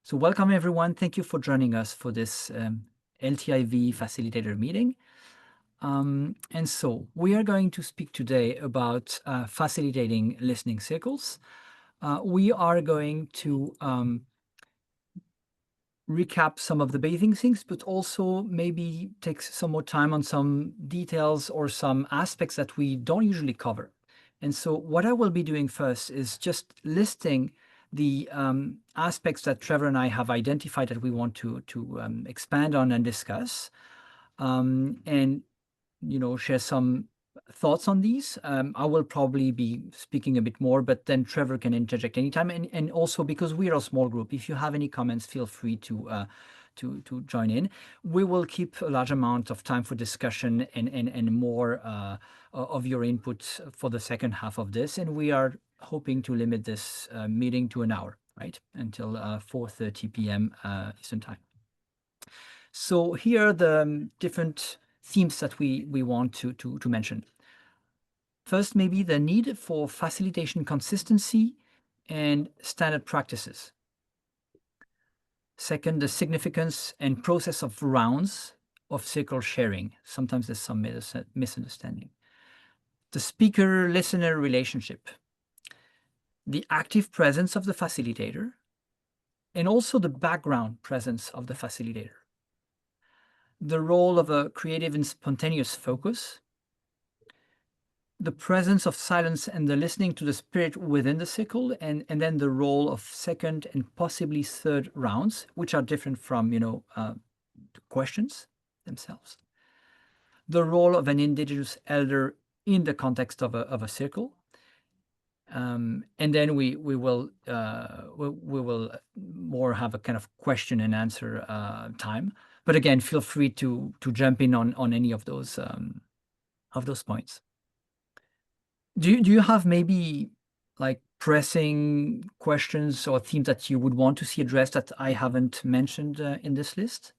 So welcome everyone. Thank you for joining us for this LTIV facilitator meeting. And so we are going to speak today about facilitating listening circles. We are going to recap some of the basic things, but also maybe take some more time on some details or some aspects that we don't usually cover. And so what I will be doing first is just listing the aspects that Trevor and I have identified that we want to expand on and discuss, and share some thoughts on these. I will probably be speaking a bit more, but then Trevor can interject anytime. And also because we are a small group, if you have any comments, feel free to join in. We will keep a large amount of time for discussion and more of your input for the second half of this. And we are hoping to limit this meeting to an hour, right? Until 4:30 p.m. Eastern time. So here are the different themes that we want to mention. First, maybe the need for facilitation consistency and standard practices. Second, the significance and process of rounds of circle sharing. Sometimes there's some misunderstanding. The speaker-listener relationship. The active presence of the facilitator, and also the background presence of the facilitator. The role of a creative and spontaneous focus. The presence of silence and the listening to the spirit within the circle, and then the role of second and possibly third rounds, which are different from, the questions themselves. The role of an indigenous elder in the context of a circle. And then we will more have a kind of question and answer time. But again, feel free to jump in on any of those points. Do you have maybe like pressing questions or themes that you would want to see addressed that I haven't mentioned in this list?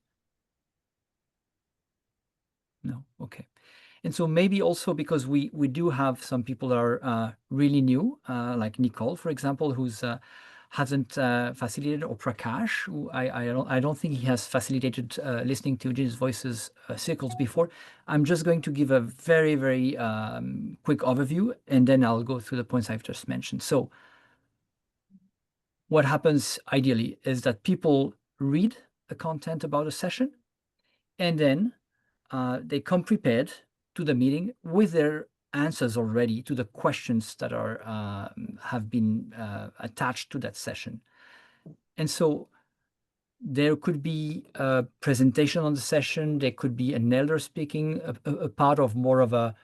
No? Okay. And so maybe also because we do have some people that are really new, like Nicole, for example, who's hasn't facilitated, or Prakash, who I don't think he has facilitated listening to indigenous voices circles before. I'm just going to give a very, very quick overview, and then I'll go through the points I've just mentioned. So what happens ideally is that people read the content about a session, and then they come prepared to the meeting with their answers already to the questions that are have been attached to that session. And so there could be a presentation on the session, there could be an elder speaking, a part of more of a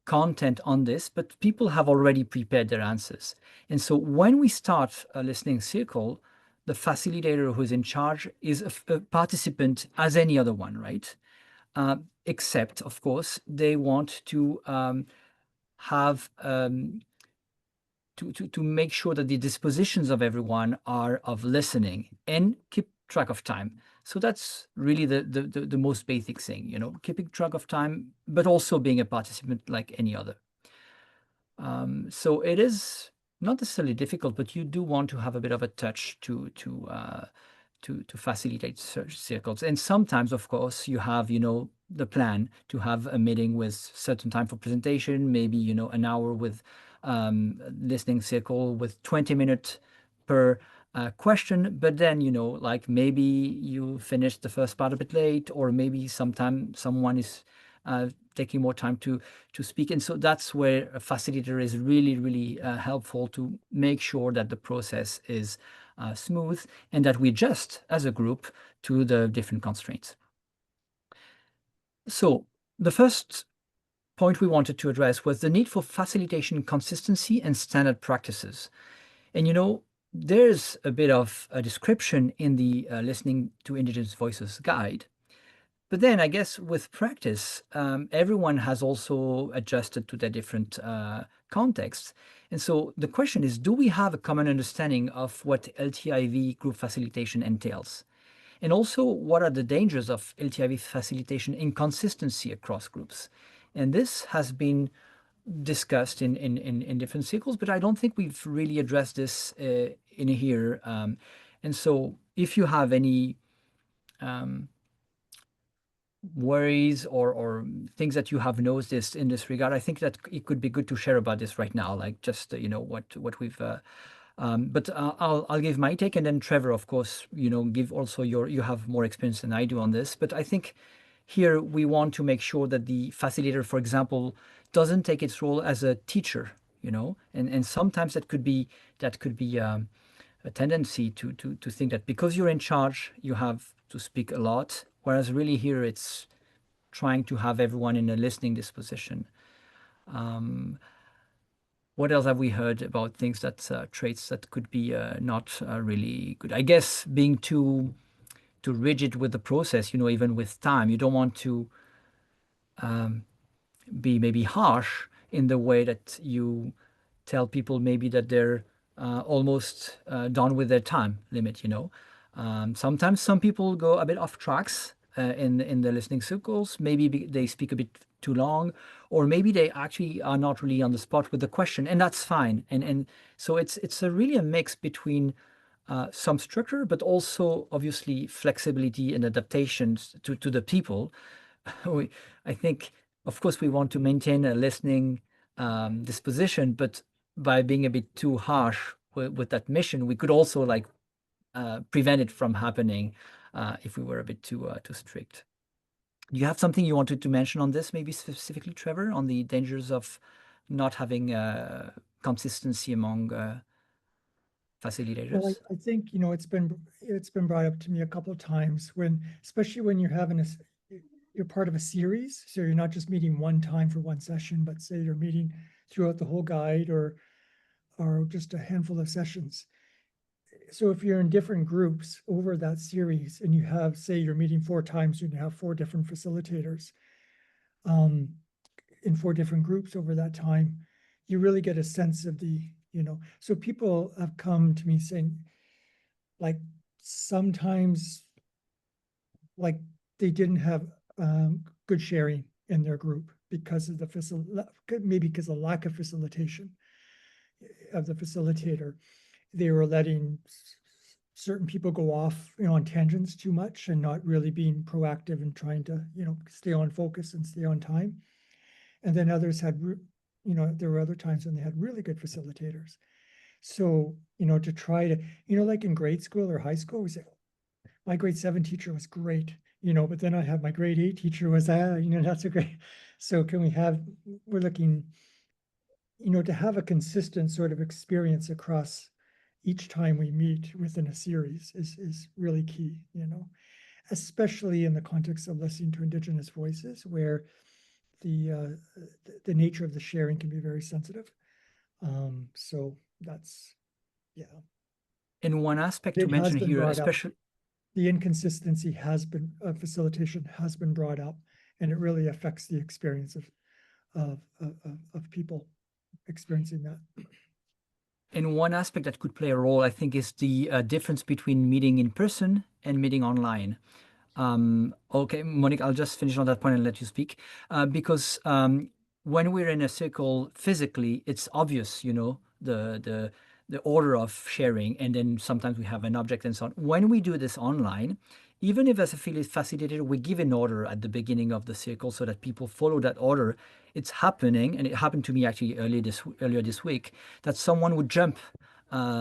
content on this, but people have already prepared their answers. And so when we start a listening circle, the facilitator who's in charge is a participant as any other one, right? Except, of course, they want to have to make sure that the dispositions of everyone are of listening and keep track of time. So that's really the most basic thing, keeping track of time, but also being a participant like any other. So it is not necessarily difficult, but you do want to have a bit of a touch to facilitate search circles. And sometimes, of course, you have, the plan to have a meeting with certain time for presentation, maybe, an hour with listening circle with 20 minutes per question. But then, like maybe you finished the first part a bit late, or maybe sometime someone is taking more time to speak. And so that's where a facilitator is really, really helpful to make sure that the process is smooth and that we adjust as a group to the different constraints. So the first point we wanted to address was the need for facilitation consistency and standard practices. And there's a bit of a description in the Listening to Indigenous Voices guide. But then I guess with practice, everyone has also adjusted to their different contexts. And so the question is, do we have a common understanding of what LTIV group facilitation entails? And also, what are the dangers of LTIV facilitation inconsistency across groups? And this has been discussed in different circles, but I don't think we've really addressed this in here. And so if you have any worries or things that you have noticed in this regard, I think that it could be good to share about this right now, like just what we've. But I'll give my take, and then Trevor, of course, give also you have more experience than I do on this. But I think here we want to make sure that the facilitator, for example, doesn't take its role as a teacher, and sometimes that could be a tendency to think that because you're in charge, you have to speak a lot, whereas really here it's trying to have everyone in a listening disposition. What else have we heard about things that traits that could be not really good? I guess being too rigid with the process, even with time, you don't want to be maybe harsh in the way that you tell people maybe that they're almost done with their time limit. Sometimes some people go a bit off tracks in the listening circles. Maybe they speak a bit too long, or maybe they actually are not really on the spot with the question, and that's fine. And so it's really a mix between some structure, but also obviously flexibility and adaptations to the people. we, I think, of course, we want to maintain a listening disposition, but by being a bit too harsh with that mission, we could also like prevent it from happening if we were a bit too strict. Do you have something you wanted to mention on this, maybe specifically, Trevor, on the dangers of not having consistency among Well, facilitators? I think, it's been brought up to me a couple of times when, especially when you're you're part of a series. So you're not just meeting one time for one session, but say you're meeting throughout the whole guide or just a handful of sessions. So if you're in different groups over that series and you have, say you're meeting 4 times and you have 4 different facilitators, um, in 4 different groups over that time, you really get a sense of so people have come to me saying, like, sometimes, like, they didn't have good sharing in their group because of maybe because of lack of facilitation of the facilitator. They were letting certain people go off, on tangents too much and not really being proactive and trying to, stay on focus and stay on time. And then others had, there were other times when they had really good facilitators. So, to try to, like in grade school or high school, we say, my grade 7 teacher was great, but then I have my grade 8 teacher was, not so great. So we're looking, to have a consistent sort of experience across each time we meet within a series is really key, especially in the context of listening to Indigenous voices, where the nature of the sharing can be very sensitive. So that's, yeah, And one aspect to it has mention been here, brought up. especially. The inconsistency facilitation has been brought up, and it really affects the experience of people experiencing that. And one aspect that could play a role, I think, is the difference between meeting in person and meeting online. Okay, Monique, I'll just finish on that point and let you speak. Because when we're in a circle physically, it's obvious, the order of sharing, and then sometimes we have an object and so on. When we do this online, even if as a facilitator, we give an order at the beginning of the circle so that people follow that order, it's happening, and it happened to me actually earlier this week, that someone would jump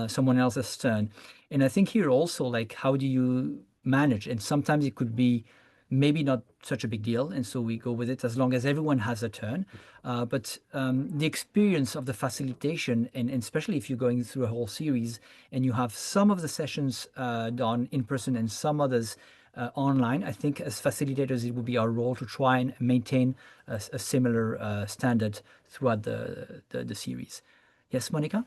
someone else's turn. And I think here also, like, how do you manage? And sometimes it could be maybe not such a big deal, and so we go with it as long as everyone has a turn. But the experience of the facilitation, and especially if you're going through a whole series and you have some of the sessions done in person and some others online, I think as facilitators, it would be our role to try and maintain a similar standard throughout the series. Yes, Monica?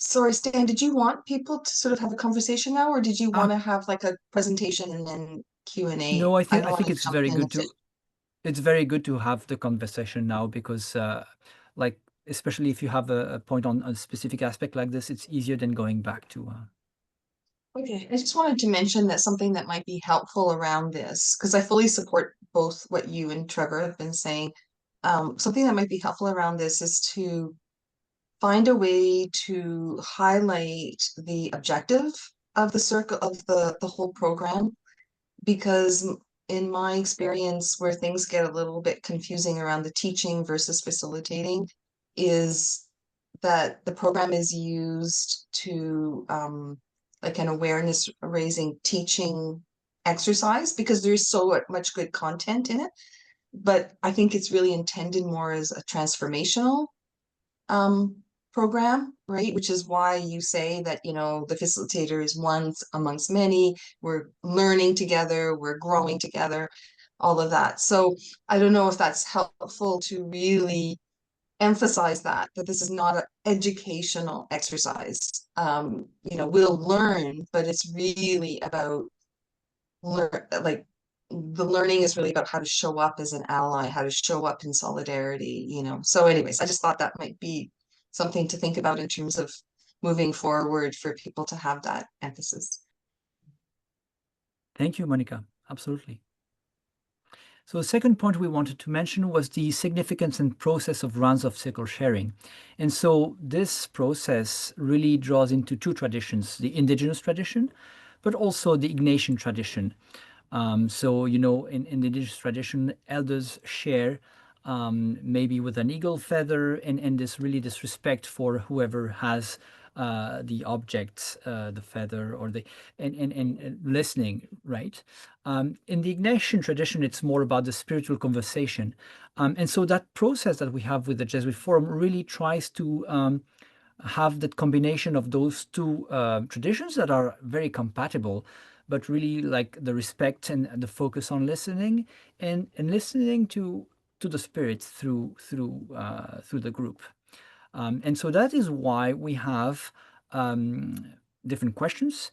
Sorry, Stan, did you want people to sort of have a conversation now, or did you want Ah, to have like a presentation and then Q&A? no, I I think I know think I it's jumped very in a good bit. it's very good to have the conversation now because like especially if you have a point on a specific aspect like this, it's easier than going back to Okay, I just wanted to mention that something that might be helpful around this, because I fully support both what you and Trevor have been saying. Something that might be helpful around this is to find a way to highlight the objective of the circle of the whole program, because in my experience, where things get a little bit confusing around the teaching versus facilitating is that the program is used to like an awareness raising teaching exercise, because there's so much good content in it. But I think it's really intended more as a transformational um, program, right? Which is why you say that, you know, the facilitator is one amongst many. We're learning together, we're growing together, all of that. So I don't know if that's helpful to really emphasize that this is not an educational exercise. You know, we'll learn, but it's really about like the learning is really about how to show up as an ally, how to show up in solidarity, you know. So anyways, I just thought that might be something to think about in terms of moving forward for people to have that emphasis. Thank you, Monica. Absolutely. So the second point we wanted to mention was the significance and process of rounds of circle sharing. And so this process really draws into two traditions, the indigenous tradition, but also the Ignatian tradition. So, you know, in the indigenous tradition, elders share maybe with an eagle feather, and this respect for whoever has the object, the feather, or the and listening, right? In the Ignatian tradition, it's more about the spiritual conversation, and so that process that we have with the Jesuit Forum really tries to have that combination of those two traditions that are very compatible, but really like the respect and the focus on listening and listening to the spirit through the group. And so that is why we have different questions,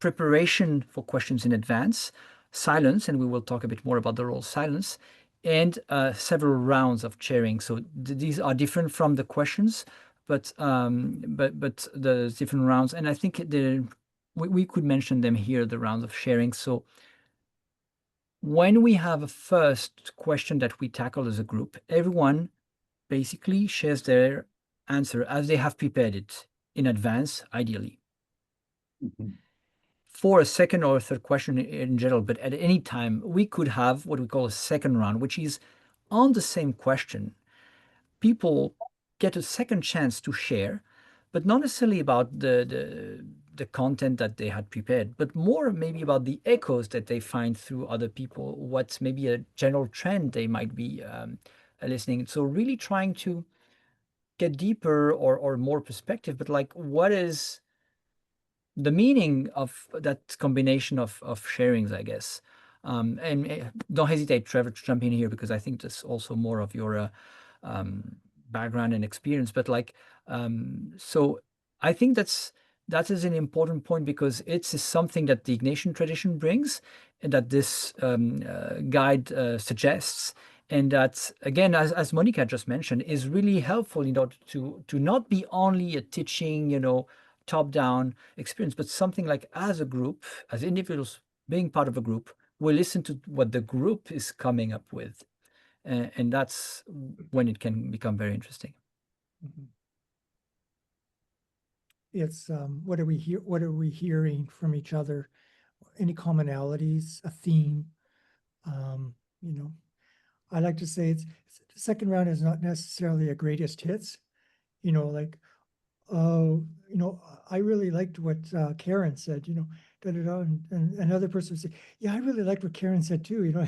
preparation for questions in advance, silence, and we will talk a bit more about the role of silence, and several rounds of chairing. So these are different from the questions, but the different rounds, and I think we could mention them here, the rounds of sharing. So when we have a first question that we tackle as a group, everyone basically shares their answer as they have prepared it in advance, ideally. Mhm. For a second or a third question in general, but at any time, we could have what we call a second round, which is on the same question. People get a second chance to share, but not necessarily about the content that they had prepared, but more maybe about the echoes that they find through other people, what's maybe a general trend they might be listening. So really trying to get deeper or more perspective, but like what is the meaning of that combination of sharings, I guess. And don't hesitate, Trevor, to jump in here because I think that's also more of your background and experience. But like, so I think that is an important point because it's something that the Ignatian tradition brings and that this guide suggests. And that, again, as Monica just mentioned, is really helpful, you know, to not be only a teaching, you know, top-down experience, but something like as a group, as individuals being part of a group, we listen to what the group is coming up with. And that's when it can become very interesting. Mhm. It's what are we hearing from each other? Any commonalities, a theme? You know, I like to say the second round is not necessarily a greatest hits. You know, like, oh, you know, I really liked what Karen said, you know, da, da, da, and another person would say, yeah, I really liked what Karen said too, you know,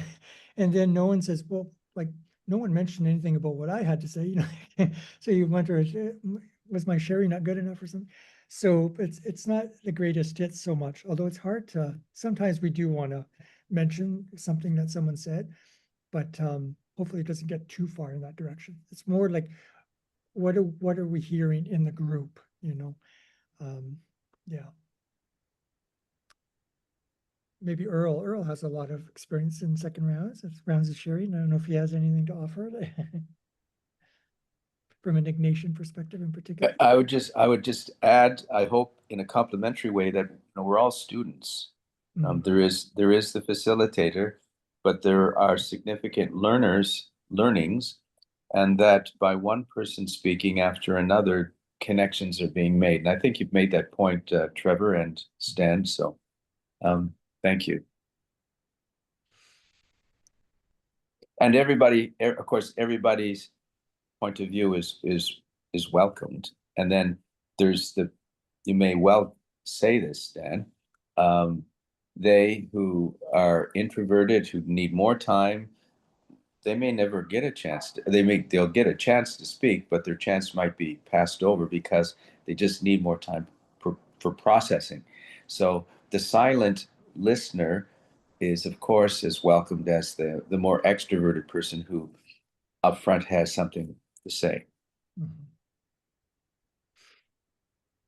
and then no one says, well, like, no one mentioned anything about what I had to say, you know, so you wonder, was my sharing not good enough or something? So it's not the greatest hits so much, although it's hard to, sometimes we do want to mention something that someone said, but hopefully it doesn't get too far in that direction. It's more like, what are we hearing in the group, you know? Yeah. Maybe Earl has a lot of experience in second rounds of sharing. I don't know if he has anything to offer from an Ignatian perspective in particular. I would just add, I hope in a complimentary way that we're all students. Mhm. There is the facilitator, but there are significant learnings, and that by one person speaking after another connections are being made. And I think you've made that point, Trevor and Stan. So thank you. And everybody, of course, everybody's point of view is welcomed. And then there's you may well say this, Stan, they who are introverted, who need more time, they may never get a chance they'll get a chance to speak, but their chance might be passed over because they just need more time for processing. So the silent listener is, of course, as welcomed as the more extroverted person who up front has something to say. Mhm.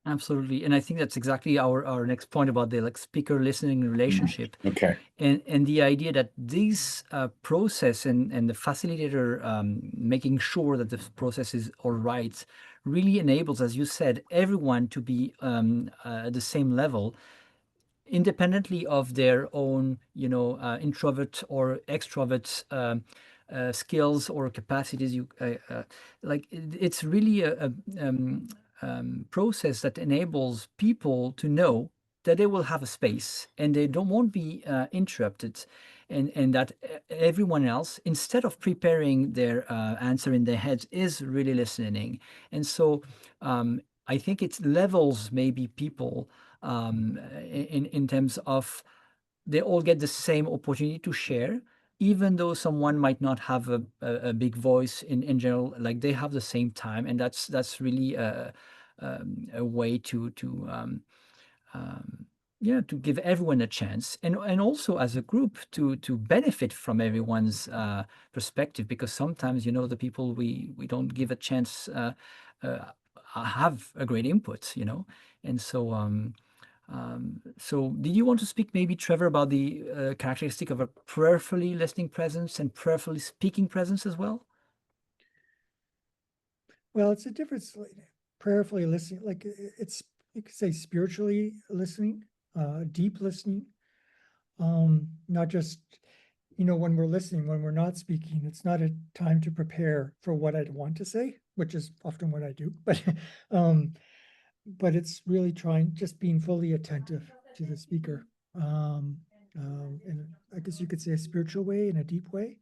Absolutely. And I think that's exactly our next point about the like speaker listening relationship. Okay. And the idea that this process and the facilitator making sure that the process is all right really enables, as you said, everyone to be at the same level, independently of their own, introvert or extrovert skills or capacities. It's really a process that enables people to know that they will have a space and they won't be interrupted, and that everyone else, instead of preparing their answer in their heads, is really listening. And so I think it levels maybe people in terms of they all get the same opportunity to share, even though someone might not have a big voice in general, like they have the same time. And that's really a way to give everyone a chance, and also as a group to benefit from everyone's perspective, because sometimes the people we don't give a chance uh, have a great input, and so did you want to speak, maybe, Trevor, about the characteristic of a prayerfully listening presence and prayerfully speaking presence as well? Well, it's a difference, like, prayerfully listening, like it's, you could say spiritually listening, deep listening. Not just, when we're listening, when we're not speaking, it's not a time to prepare for what I'd want to say, which is often what I do, but it's really just being fully attentive to the speaker. In, I guess you could say, a spiritual way, in a deep way.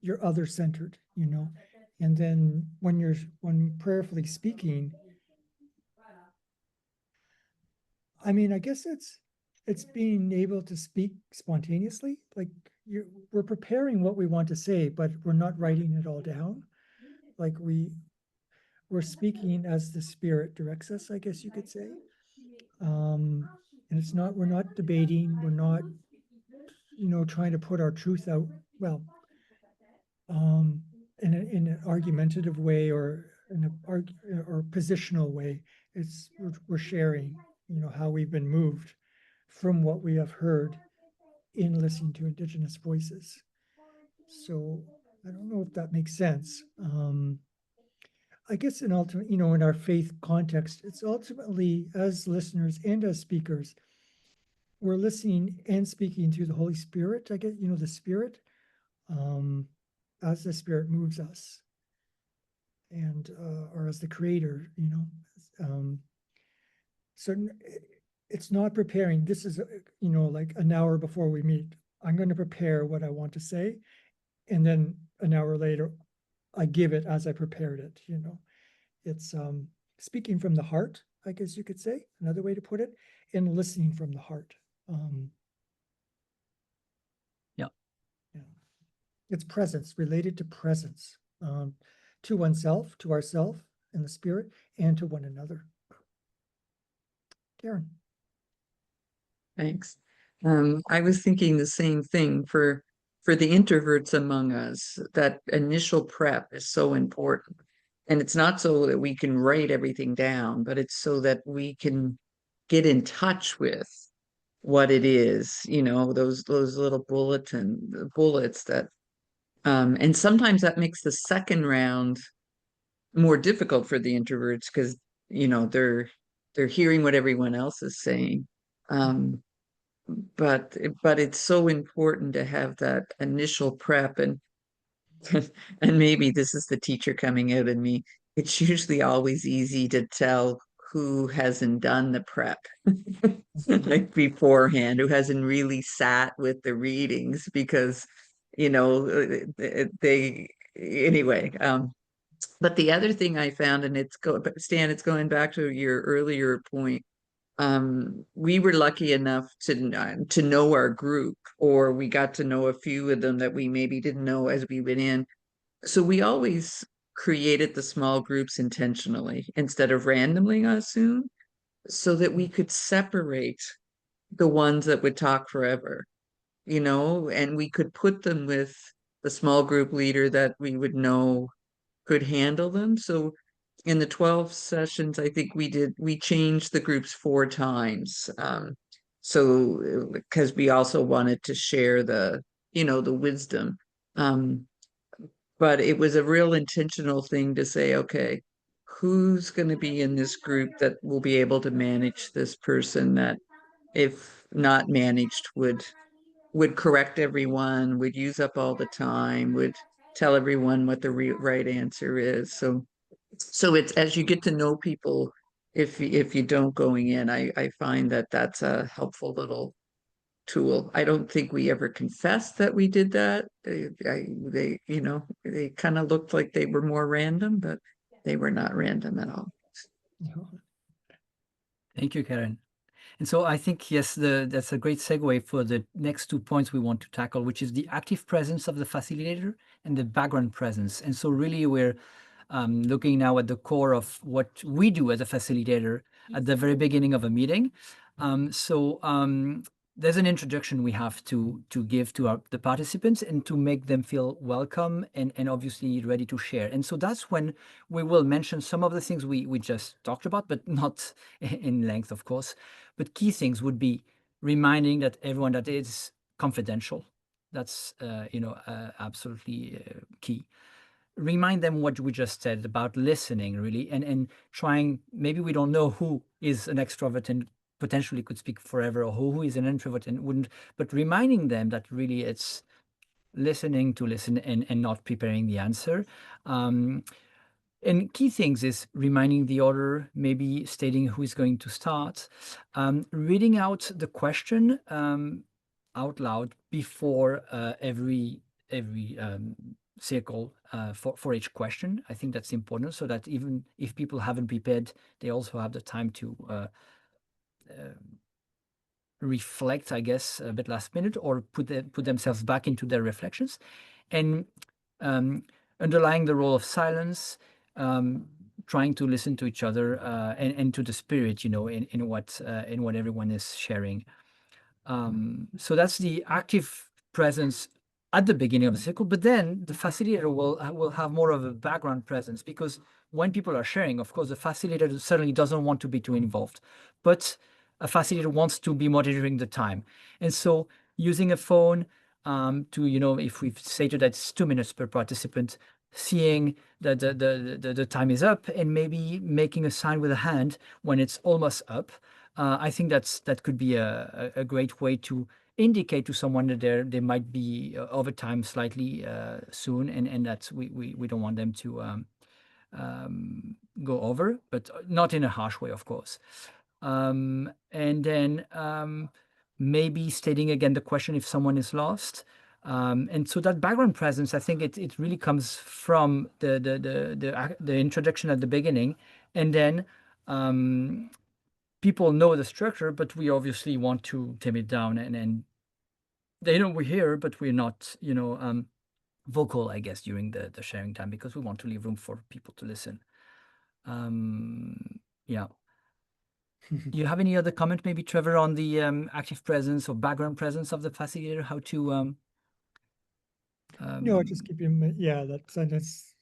You're other centered, and then when prayerfully speaking, I mean, I guess it's being able to speak spontaneously. Like, we're preparing what we want to say, but we're not writing it all down. Like, we're speaking as the Spirit directs us, I guess you could say. And we're not debating, we're not, trying to put our truth out, well, in an argumentative way, or in or positional way. We're sharing, how we've been moved from what we have heard in listening to Indigenous voices. So I don't know if that makes sense. I guess in in our faith context, it's ultimately, as listeners and as speakers, we're listening and speaking through the Holy Spirit. I get, the Spirit, as the Spirit moves us, and or as the Creator, so it's not preparing. This is, like an hour before we meet, I'm going to prepare what I want to say, and then an hour later, I give it as I prepared it. It's speaking from the heart, I guess you could say, another way to put it, and listening from the heart. Yeah. Yeah. It's presence, related to presence, to oneself, to ourself in the spirit, and to one another. Karen. Thanks. I was thinking the same thing for the introverts among us. That initial prep is so important, and it's not so that we can write everything down, but it's so that we can get in touch with what it is. Those little bullets that, and sometimes that makes the second round more difficult for the introverts, because they're hearing what everyone else is saying. But it's so important to have that initial prep, and and maybe this is the teacher coming out in me. it's usually always easy to tell who hasn't done the prep like beforehand, who hasn't really sat with the readings because, they anyway. But the other thing I found, and Stan, it's going back to your earlier point. We were lucky enough to know our group, or we got to know a few of them that we maybe didn't know as we went in. So we always created the small groups intentionally instead of randomly assume, so that we could separate the ones that would talk forever, and we could put them with the small group leader that we would know could handle them. So in the 12 sessions, I think we changed the groups 4 times. So because we also wanted to share the wisdom. But it was a real intentional thing to say, okay, who's going to be in this group that will be able to manage this person that, if not managed, would correct everyone, would use up all the time, would tell everyone what the right answer is. So it's, as you get to know people, if you don't going in, I find that that's a helpful little tool. I don't think we ever confessed that we did that. They kind of looked like they were more random, but they were not random at all. Thank you, Karen. And so I think, yes, that's a great segue for the next 2 points we want to tackle, which is the active presence of the facilitator and the background presence. And so really we're looking now at the core of what we do as a facilitator at the very beginning of a meeting. There's an introduction we have to give to the participants and to make them feel welcome and obviously ready to share. And so that's when we will mention some of the things we just talked about, but not in length, of course. But key things would be reminding that everyone that it's confidential. That's absolutely key. Remind them what we just said about listening, really, and trying. Maybe we don't know who is an extrovert and potentially could speak forever, or who is an introvert and wouldn't. But reminding them that really it's listening to listen and not preparing the answer. And key things is reminding the order, maybe stating who is going to start, reading out the question out loud before every circle for each question. I think that's important, so that even if people haven't prepared, they also have the time to reflect, I guess, a bit last minute, or put themselves back into their reflections, and underlying the role of silence, trying to listen to each other and to the spirit, in what everyone is sharing. So that's the active presence at the beginning of the cycle, but then the facilitator will have more of a background presence, because when people are sharing, of course, the facilitator certainly doesn't want to be too involved, but a facilitator wants to be monitoring the time. And so using a phone to, if we've stated that it's 2 minutes per participant, seeing that the time is up and maybe making a sign with a hand when it's almost up. I think that could be a great way to indicate to someone that they might be over time slightly soon, and that we don't want them to go over, but not in a harsh way, of course. And then maybe stating again the question if someone is lost. And so that background presence, I think it really comes from the introduction at the beginning, and then people know the structure, but we obviously want to tame it down, and they know we're here, but we're not, vocal, I guess, during the sharing time, because we want to leave room for people to listen. Yeah. Do you have any other comment, maybe, Trevor, on the active presence or background presence of the facilitator? How to No, just keep him, that sentence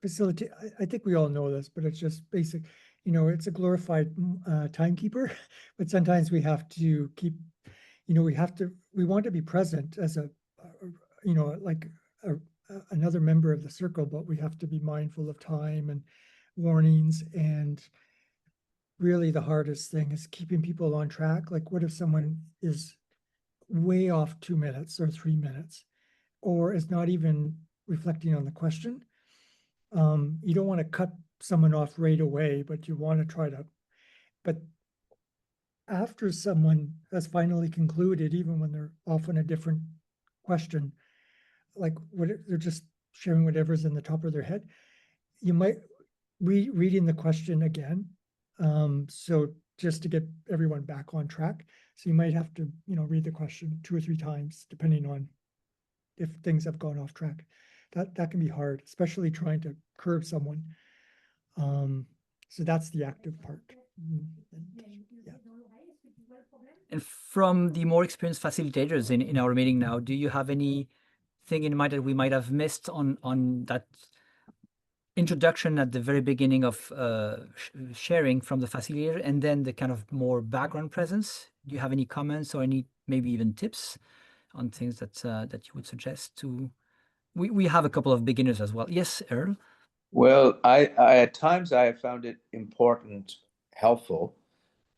facilitate. I think we all know this, but it's just basic. It's a glorified timekeeper, but sometimes we have to keep, we want to be present as like another member of the circle, but we have to be mindful of time and warnings. And really the hardest thing is keeping people on track. Like, what if someone is way off 2 minutes or 3 minutes, or is not even reflecting on the question? You don't want to cut someone off right away, but you want to try to, but after someone has finally concluded, even when they're off on a different question, like what they're just sharing whatever's in the top of their head, you might reading the question again. So just to get everyone back on track. So you might have to, read the question 2 or 3 times, depending on if things have gone off track. That can be hard, especially trying to curb someone. So that's the active part. Yeah. And from the more experienced facilitators in our meeting now, do you have anything in mind that we might have missed on that introduction at the very beginning of sharing from the facilitator, and then the kind of more background presence? Do you have any comments or any maybe even tips on things that that you would suggest to? We have a couple of beginners as well. Yes, Earl. Well, I at times I have found it important, helpful,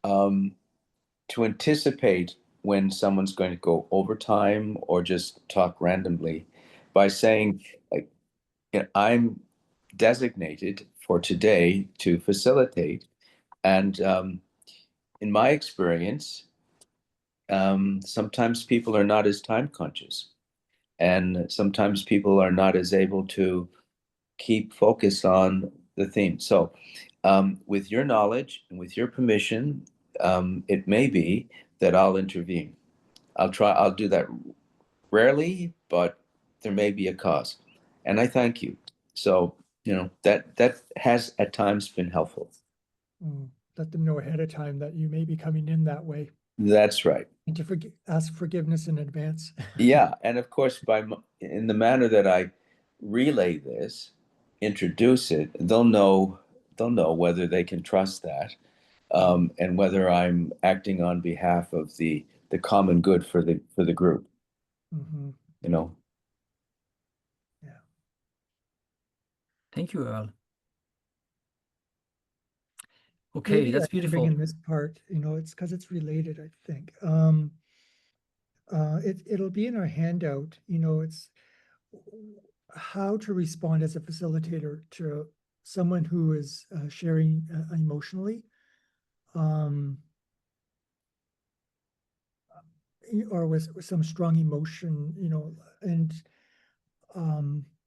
to anticipate when someone's going to go overtime or just talk randomly by saying, like, I'm designated for today to facilitate. And in my experience, sometimes people are not as time conscious, and sometimes people are not as able to keep focus on the theme. So with your knowledge and with your permission, it may be that I'll intervene. I'll do that rarely, but there may be a cause. And I thank you. So, that has at times been helpful. Let them know ahead of time that you may be coming in that way, That's right. and to ask forgiveness in advance. Yeah. And of course, in the manner that I relay this, introduce it, they'll know whether they can trust that, and whether I'm acting on behalf of the common good for the group. Mhm. Yeah. Thank you, Earl. Okay, Maybe that's I can bring beautiful. in this part, it's because it's related, I think. It'll be in our handout, it's how to respond as a facilitator to someone who is sharing emotionally, or with some strong emotion, and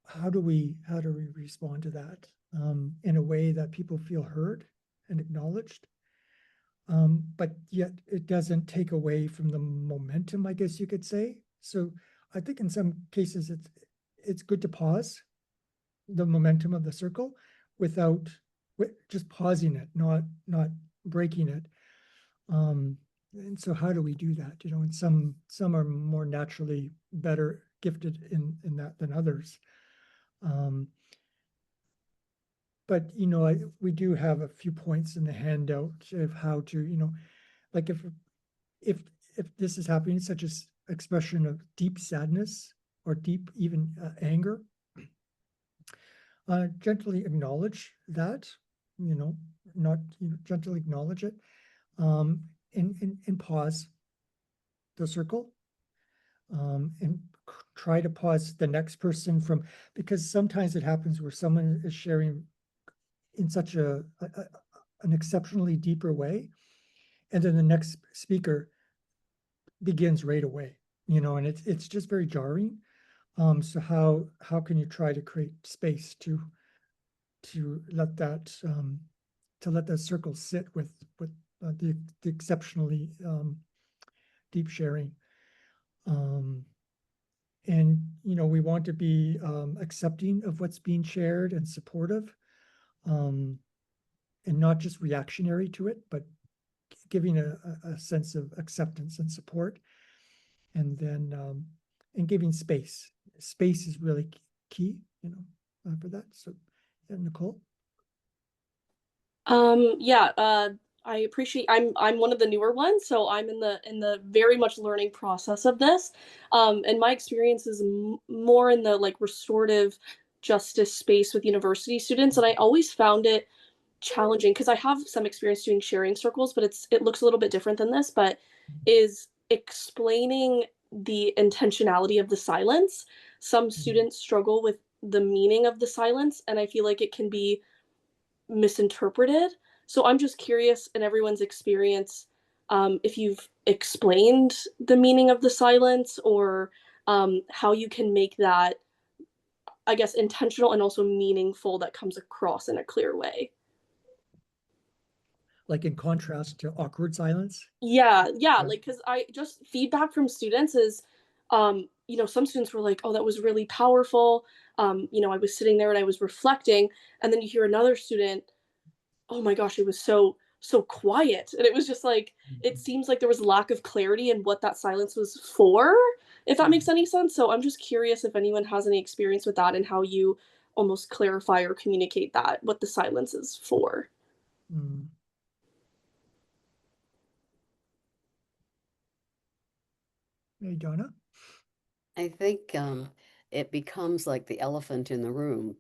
how do we respond to that in a way that people feel heard and acknowledged, but yet it doesn't take away from the momentum, I guess you could say. So I think in some cases it's good to pause the momentum of the circle without just pausing it, not breaking it. And so how do we do that? And some are more naturally better gifted in that than others. But we do have a few points in the handout of how to, like if this is happening, such as expression of deep sadness or deep even anger, gently acknowledge that, not gently acknowledge it, and pause the circle, and try to pause the next person from, because sometimes it happens where someone is sharing in such an exceptionally deeper way, and then the next speaker begins right away, and it's just very jarring. So how can you try to create space to let that circle sit with the exceptionally deep sharing, and we want to be accepting of what's being shared and supportive, and not just reactionary to it, but giving a sense of acceptance and support, and then and giving space. Space is really key, for that. So, yeah, Nicole. I appreciate. I'm one of the newer ones, so I'm in the very much learning process of this. And my experience is more in the like restorative justice space with university students, and I always found it challenging because I have some experience doing sharing circles, but it looks a little bit different than this, but is explaining the intentionality of the silence. Some students struggle with the meaning of the silence, and I feel like it can be misinterpreted. So I'm just curious, in everyone's experience, if you've explained the meaning of the silence, or how you can make that, I guess, intentional and also meaningful, that comes across in a clear way. Like in contrast to awkward silence. Yeah, Yeah. like, because I just feedback from students is, some students were like, "Oh, that was really powerful." I was sitting there and I was reflecting, and then you hear another student, "Oh my gosh, it was so quiet," and it was just like, it seems like there was lack of clarity in what that silence was for, if that makes any sense. So I'm just curious if anyone has any experience with that and how you almost clarify or communicate that, what the silence is for. Mm. Hey, Donna. I think it becomes like the elephant in the room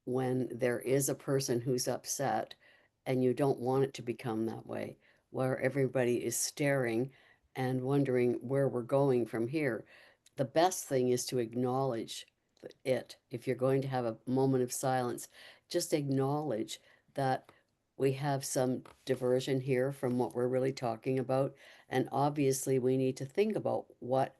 when there is a person who's upset and you don't want it to become that way, where everybody is staring and wondering where we're going from here. The best thing is to acknowledge it. If you're going to have a moment of silence, just acknowledge that we have some diversion here from what we're really talking about. And obviously, we need to think about what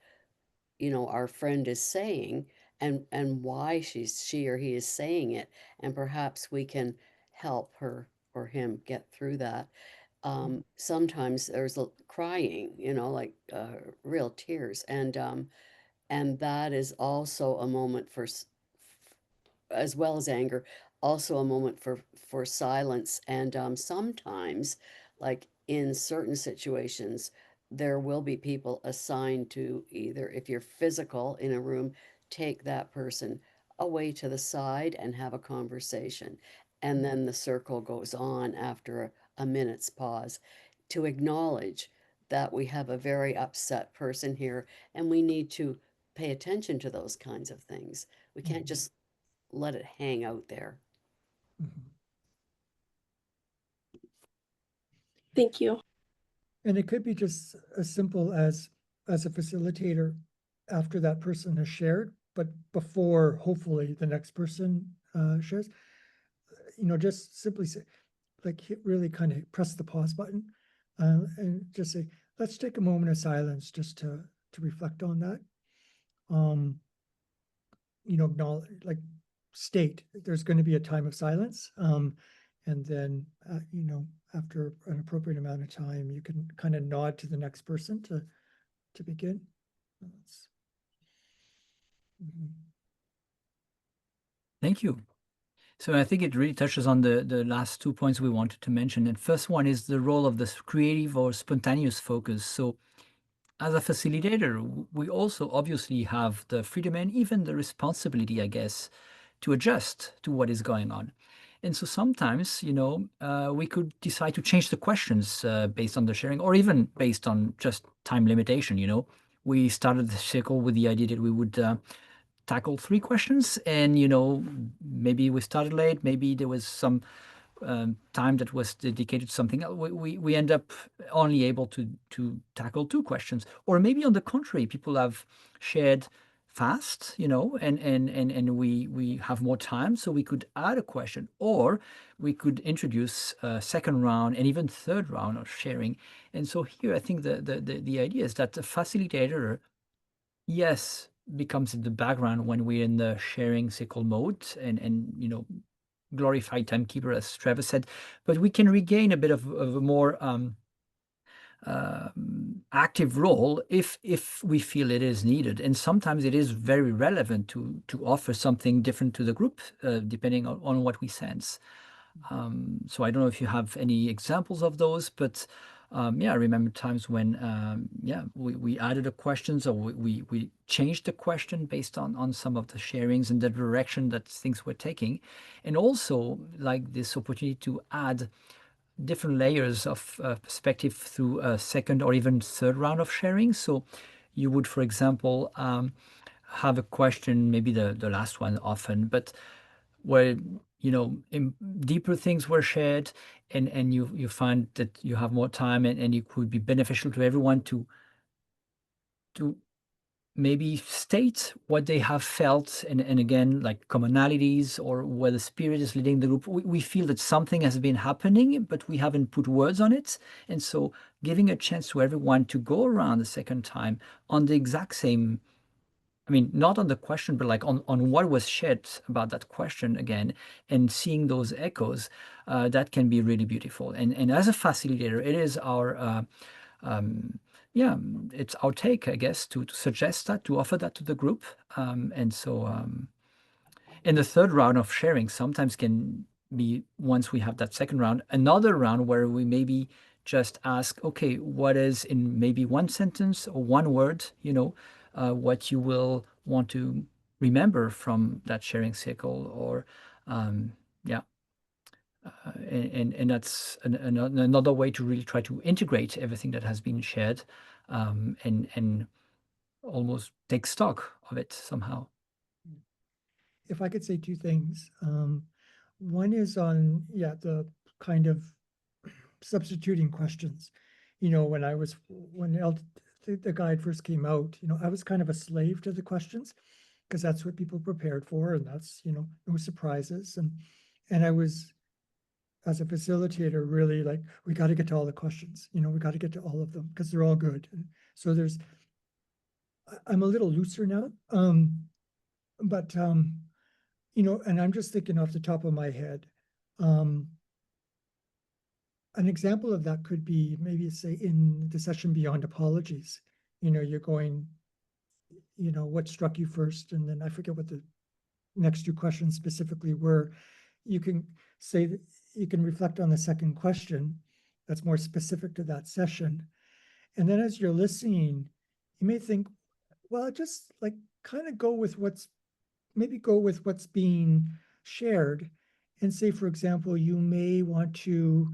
our friend is saying and why she or he is saying it, and perhaps we can help her or him get through that. Sometimes there's crying, like real tears, and that is also a moment for as well as anger, also a moment for silence. And sometimes, like in certain situations, there will be people assigned to, either if you're physical in a room, take that person away to the side and have a conversation. And then the circle goes on after a minute's pause to acknowledge that we have a very upset person here and we need to pay attention to those kinds of things. We can't just let it hang out there. Mhm. Thank you. And it could be just as simple as a facilitator, after that person has shared, but before hopefully the next person shares, just simply say, like, really kind of press the pause button and just say, let's take a moment of silence just to reflect on that. Acknowledge, like, state there's going to be a time of silence, and then after an appropriate amount of time, you can kind of nod to the next person to begin. Thank you. So I think it really touches on the last 2 points we wanted to mention. And first one is the role of this creative or spontaneous focus. So as a facilitator, we also obviously have the freedom and even the responsibility, I guess, to adjust to what is going on. And so sometimes, we could decide to change the questions based on the sharing, or even based on just time limitation. We started the circle with the idea that we would tackle 3 questions, and maybe we started late, maybe there was some time that was dedicated to something else. We end up only able to tackle 2 questions, or maybe on the contrary, people have shared fast, and we have more time, so we could add a question, or we could introduce a second round and even third round of sharing. And so here I think the idea is that the facilitator, yes, becomes in the background when we're in the sharing cycle mode, and glorified timekeeper, as Trevor said, but we can regain a bit of a more active role if we feel it is needed. And sometimes it is very relevant to offer something different to the group, depending on what we sense. So I don't know if you have any examples of those, but I remember times when we added a questions, or we changed the question based on some of the sharings and the direction that things were taking, and also like this opportunity to add different layers of perspective through a second or even third round of sharing. So you would, for example, have a question, maybe the last one often, but where deeper things were shared, and you find that you have more time, and it could be beneficial to everyone to maybe state what they have felt, and again, like commonalities or where the spirit is leading the group. We feel that something has been happening, but we haven't put words on it. And so giving a chance to everyone to go around the second time on the exact same, I mean, not on the question, but like on what was shared about that question again, and seeing those echoes, that can be really beautiful. And as a facilitator, it is our yeah, it's our take, I guess, to suggest that, to offer that to the group. And so, in the third round of sharing, sometimes can be, once we have that second round, another round where we maybe just ask, okay, what is in maybe one sentence or one word, what you will want to remember from that sharing cycle, or yeah. And that's another way to really try to integrate everything that has been shared, and almost take stock of it somehow. If I could say two things. One is on, the kind of substituting questions. When the guide first came out, I was kind of a slave to the questions, because that's what people prepared for, and that's, no surprises. And I was, as a facilitator, really like, we got to get to all the questions, we got to get to all of them because they're all good. And so I'm a little looser now. But and I'm just thinking off the top of my head, an example of that could be maybe, say, in the session beyond apologies, you're going, what struck you first? And then I forget what the next two questions specifically were. You can say that you can reflect on the second question that's more specific to that session. And then as you're listening, you may think, well, just like kind of go with what's being shared, and say, for example, you may want to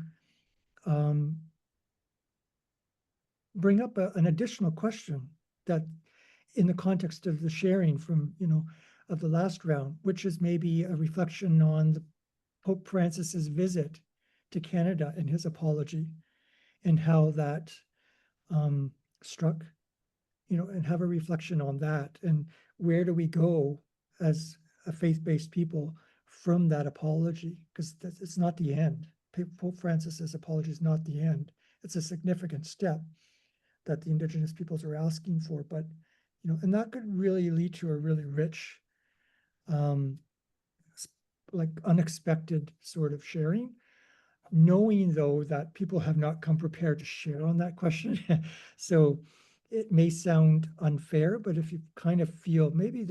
bring up an additional question that, in the context of the sharing from, of the last round, which is maybe a reflection on the Pope Francis's visit to Canada and his apology, and how that struck, and have a reflection on that, and where do we go as a faith-based people from that apology, because it's not the end. Pope Francis's apology is not the end. It's a significant step that the Indigenous peoples are asking for, but and that could really lead to a really rich, like unexpected sort of sharing, knowing though that people have not come prepared to share on that question. So it may sound unfair, but if you kind of feel maybe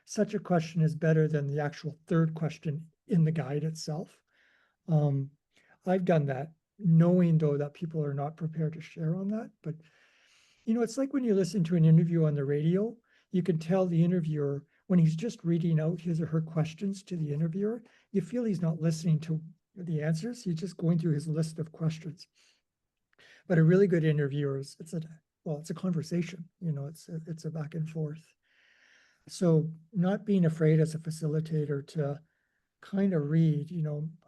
such a question is better than the actual third question in the guide itself. I've done that, knowing though that people are not prepared to share on that. But it's like when you listen to an interview on the radio, you can tell the interviewer, when he's just reading out his or her questions to the interviewer, you feel he's not listening to the answers. He's just going through his list of questions. But a really good interviewer it's a conversation. It's a back and forth. So not being afraid as a facilitator to kind of read,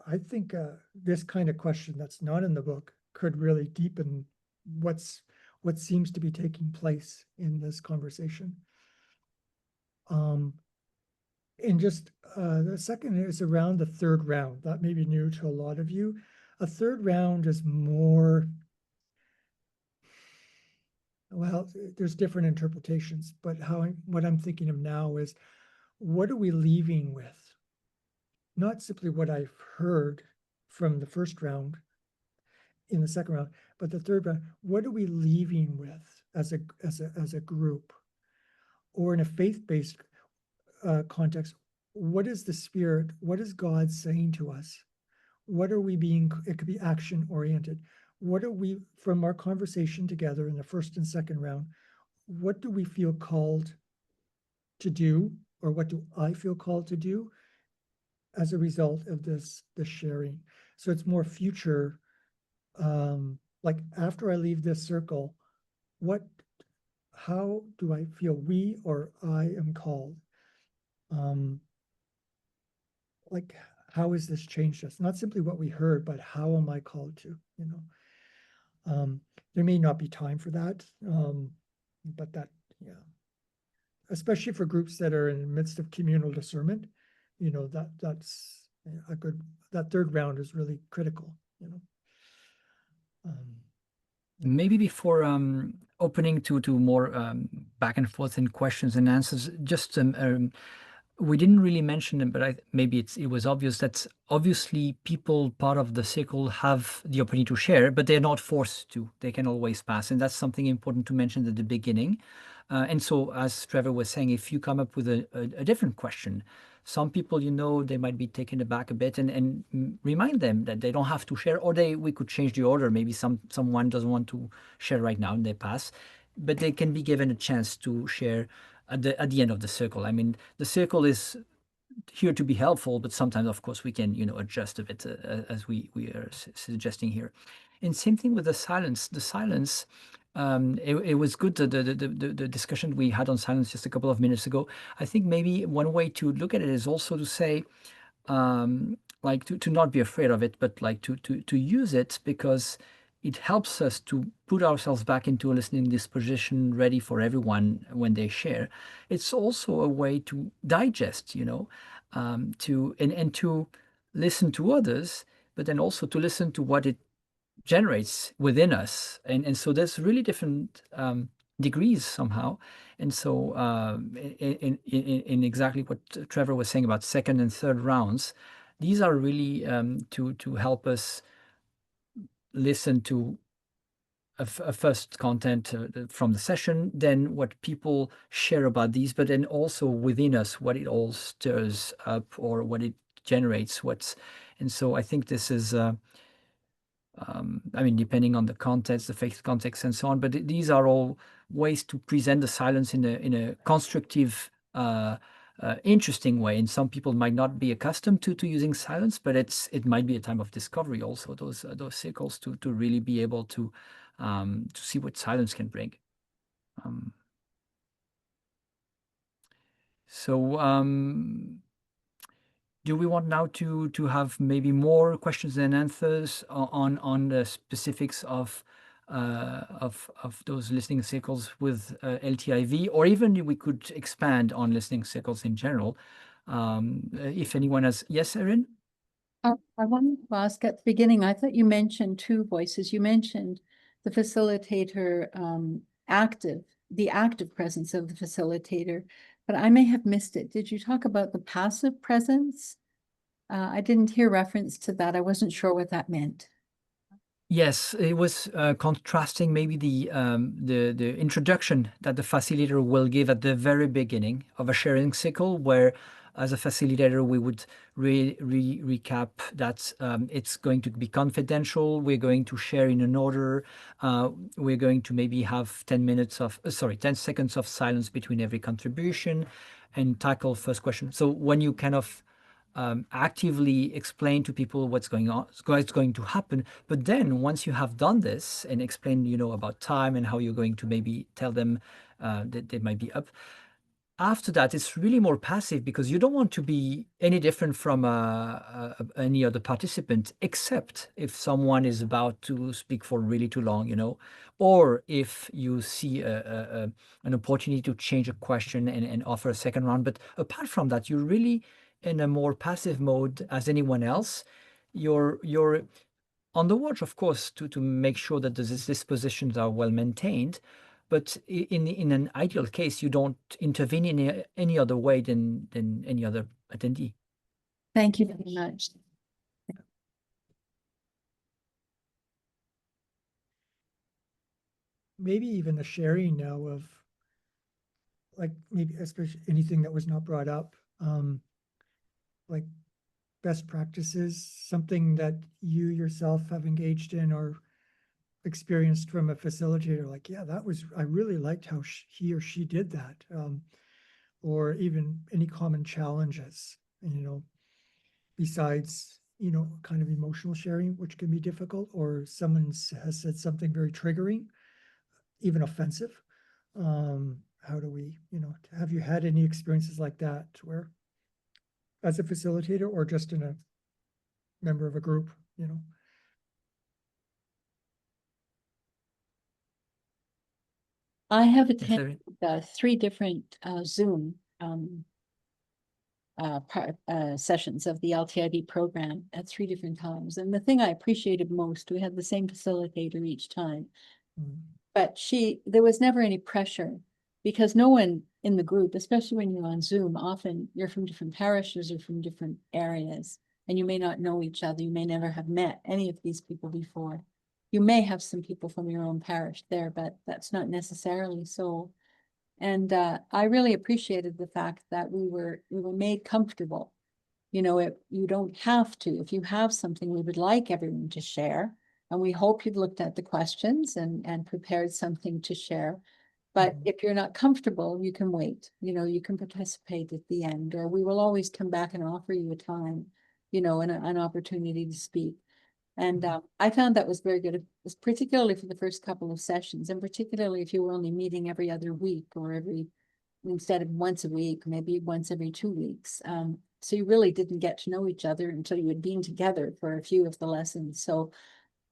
I think this kind of question that's not in the book could really deepen what seems to be taking place in this conversation. And just the second is around the third round. That may be new to a lot of you. A third round is more, well, there's different interpretations, but what I'm thinking of now is, what are we leaving with? Not simply what I've heard from the first round, in the second round, but the third round. What are we leaving with as a group, or in a faith-based context? What is the Spirit? What is God saying to us? What are we being? It could be action oriented. What are we, from our conversation together in the first and second round? What do we feel called to do, or what do I feel called to do as a result of this sharing? So it's more future. Like after I leave this circle, how do I feel we or I am called? Like, how has this changed us? Not simply what we heard, but how am I called to? There may not be time for that, but that Yeah. Especially for groups that are in the midst of communal discernment, you know, that's a good, that third round is really critical, you know. Maybe before opening to more back and forth in questions and answers, just we didn't really mention it, but maybe it was obvious that obviously people part of the circle have the opportunity to share, but they're not forced to. They can always pass, and that's something important to mention at the beginning. And so, as Trevor was saying, if you come up with a different question, some people, you know, they might be taken aback a bit, and remind them that they don't have to share, or we could change the order. Maybe someone doesn't want to share right now and they pass, but they can be given a chance to share at the end of the circle. I mean, the circle is here to be helpful, but sometimes, of course, we can, you know, adjust a bit as we are suggesting here. And same thing with the silence. The silence, it was good, the discussion we had on silence just a couple of minutes ago. I think maybe one way to look at it is also to say, like to not be afraid of it, but like to use it, because it helps us to put ourselves back into a listening disposition, ready for everyone when they share. It's also a way to digest, you know, and to listen to others, but then also to listen to what it generates within us. And so there's really different degrees somehow. And so in exactly what Trevor was saying about second and third rounds, these are really to help us listen to a first content from the session, then what people share about these, but then also within us, what it all stirs up or what it generates, and so I think this is, I mean, depending on the context, the faith context and so on, but these are all ways to present the silence in a constructive, interesting way. And some people might not be accustomed to using silence, but it might be a time of discovery also, those circles to really be able to see what silence can bring. So do we want now to have maybe more questions and answers on the specifics of those listening circles with LTIV, or even we could expand on listening circles in general? If anyone has, yes, Erin? I wanted to ask at the beginning, I thought you mentioned two voices. You mentioned the facilitator, the active presence of the facilitator, but I may have missed it. Did you talk about the passive presence? I didn't hear reference to that. I wasn't sure what that meant. Yes, it was contrasting maybe the introduction that the facilitator will give at the very beginning of a sharing cycle, where as a facilitator we would recap that it's going to be confidential. We're going to share in an order. We're going to maybe have 10 seconds of silence between every contribution, and tackle first question. So when you kind of actively explain to people what's going on, what's going to happen. But then once you have done this and explained, you know, about time and how you're going to maybe tell them that they might be up, after that, it's really more passive, because you don't want to be any different from any other participant, except if someone is about to speak for really too long, you know, or if you see an opportunity to change a question and offer a second round. But apart from that, you're really in a more passive mode as anyone else. You're on the watch, of course, to make sure that these dispositions are well maintained. But in an ideal case, you don't intervene in any other way than any other attendee. Thank you very much. Maybe even the sharing now of, like, maybe especially anything that was not brought up, like best practices, something that you yourself have engaged in or experienced from a facilitator, like, yeah, I really liked how he or she did that. Or even any common challenges, you know, besides, you know, kind of emotional sharing, which can be difficult, or someone has said something very triggering, even offensive. How do we, you know, have you had any experiences like that where, as a facilitator or just in a member of a group, you know? I have Yes, attended Erin? 3 different Zoom sessions of the LTIV program at 3 different times. And the thing I appreciated most, we had the same facilitator each time, but there was never any pressure because no one in the group, especially when you're on Zoom, often you're from different parishes or from different areas, and you may not know each other. You may never have met any of these people before. You may have some people from your own parish there, but that's not necessarily so. And I really appreciated the fact that we were made comfortable. You know, you don't have to. If you have something we would like everyone to share, and we hope you've looked at the questions and prepared something to share. But if you're not comfortable, you can wait. You know, you can participate at the end, or we will always come back and offer you a time, you know, and an opportunity to speak. And I found that was very good, particularly for the first couple of sessions, and particularly if you were only meeting every other week or instead of once a week, maybe once every 2 weeks. So you really didn't get to know each other until you had been together for a few of the lessons. So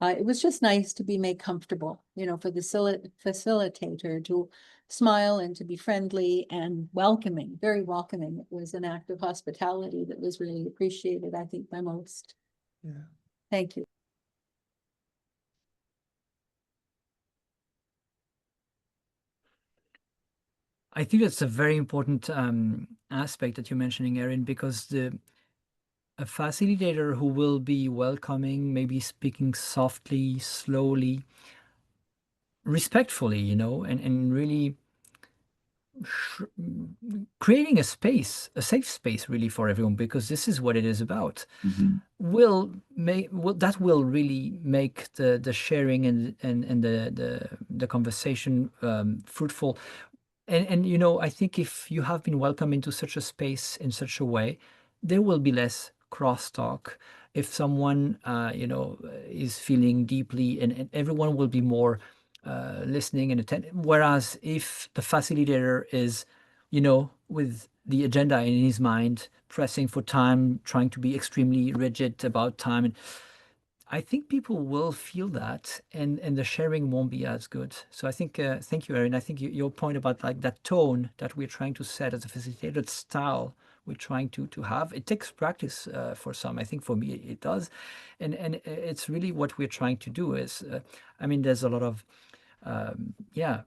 it was just nice to be made comfortable, you know, for the facilitator to smile and to be friendly and welcoming, very welcoming. It was an act of hospitality that was really appreciated, I think, by most. Yeah. Thank you. I think that's a very important aspect that you're mentioning, Erin, because a facilitator who will be welcoming, maybe speaking softly, slowly, respectfully, you know, and really creating a space, a safe space really for everyone, because this is what it is about. Will that will really make the sharing and the conversation fruitful. And you know, I think if you have been welcomed into such a space in such a way, there will be less crosstalk. If someone you know, is feeling deeply, and everyone will be more listening and attentive. Whereas if the facilitator is, you know, with the agenda in his mind, pressing for time, trying to be extremely rigid about time, and I think people will feel that, and the sharing won't be as good. So I think, thank you, Erin. I think your point about like that tone that we're trying to set as a facilitated style we're trying to have, it takes practice for some. I think for me it does, and it's really what we're trying to do is, I mean, there's a lot of yeah,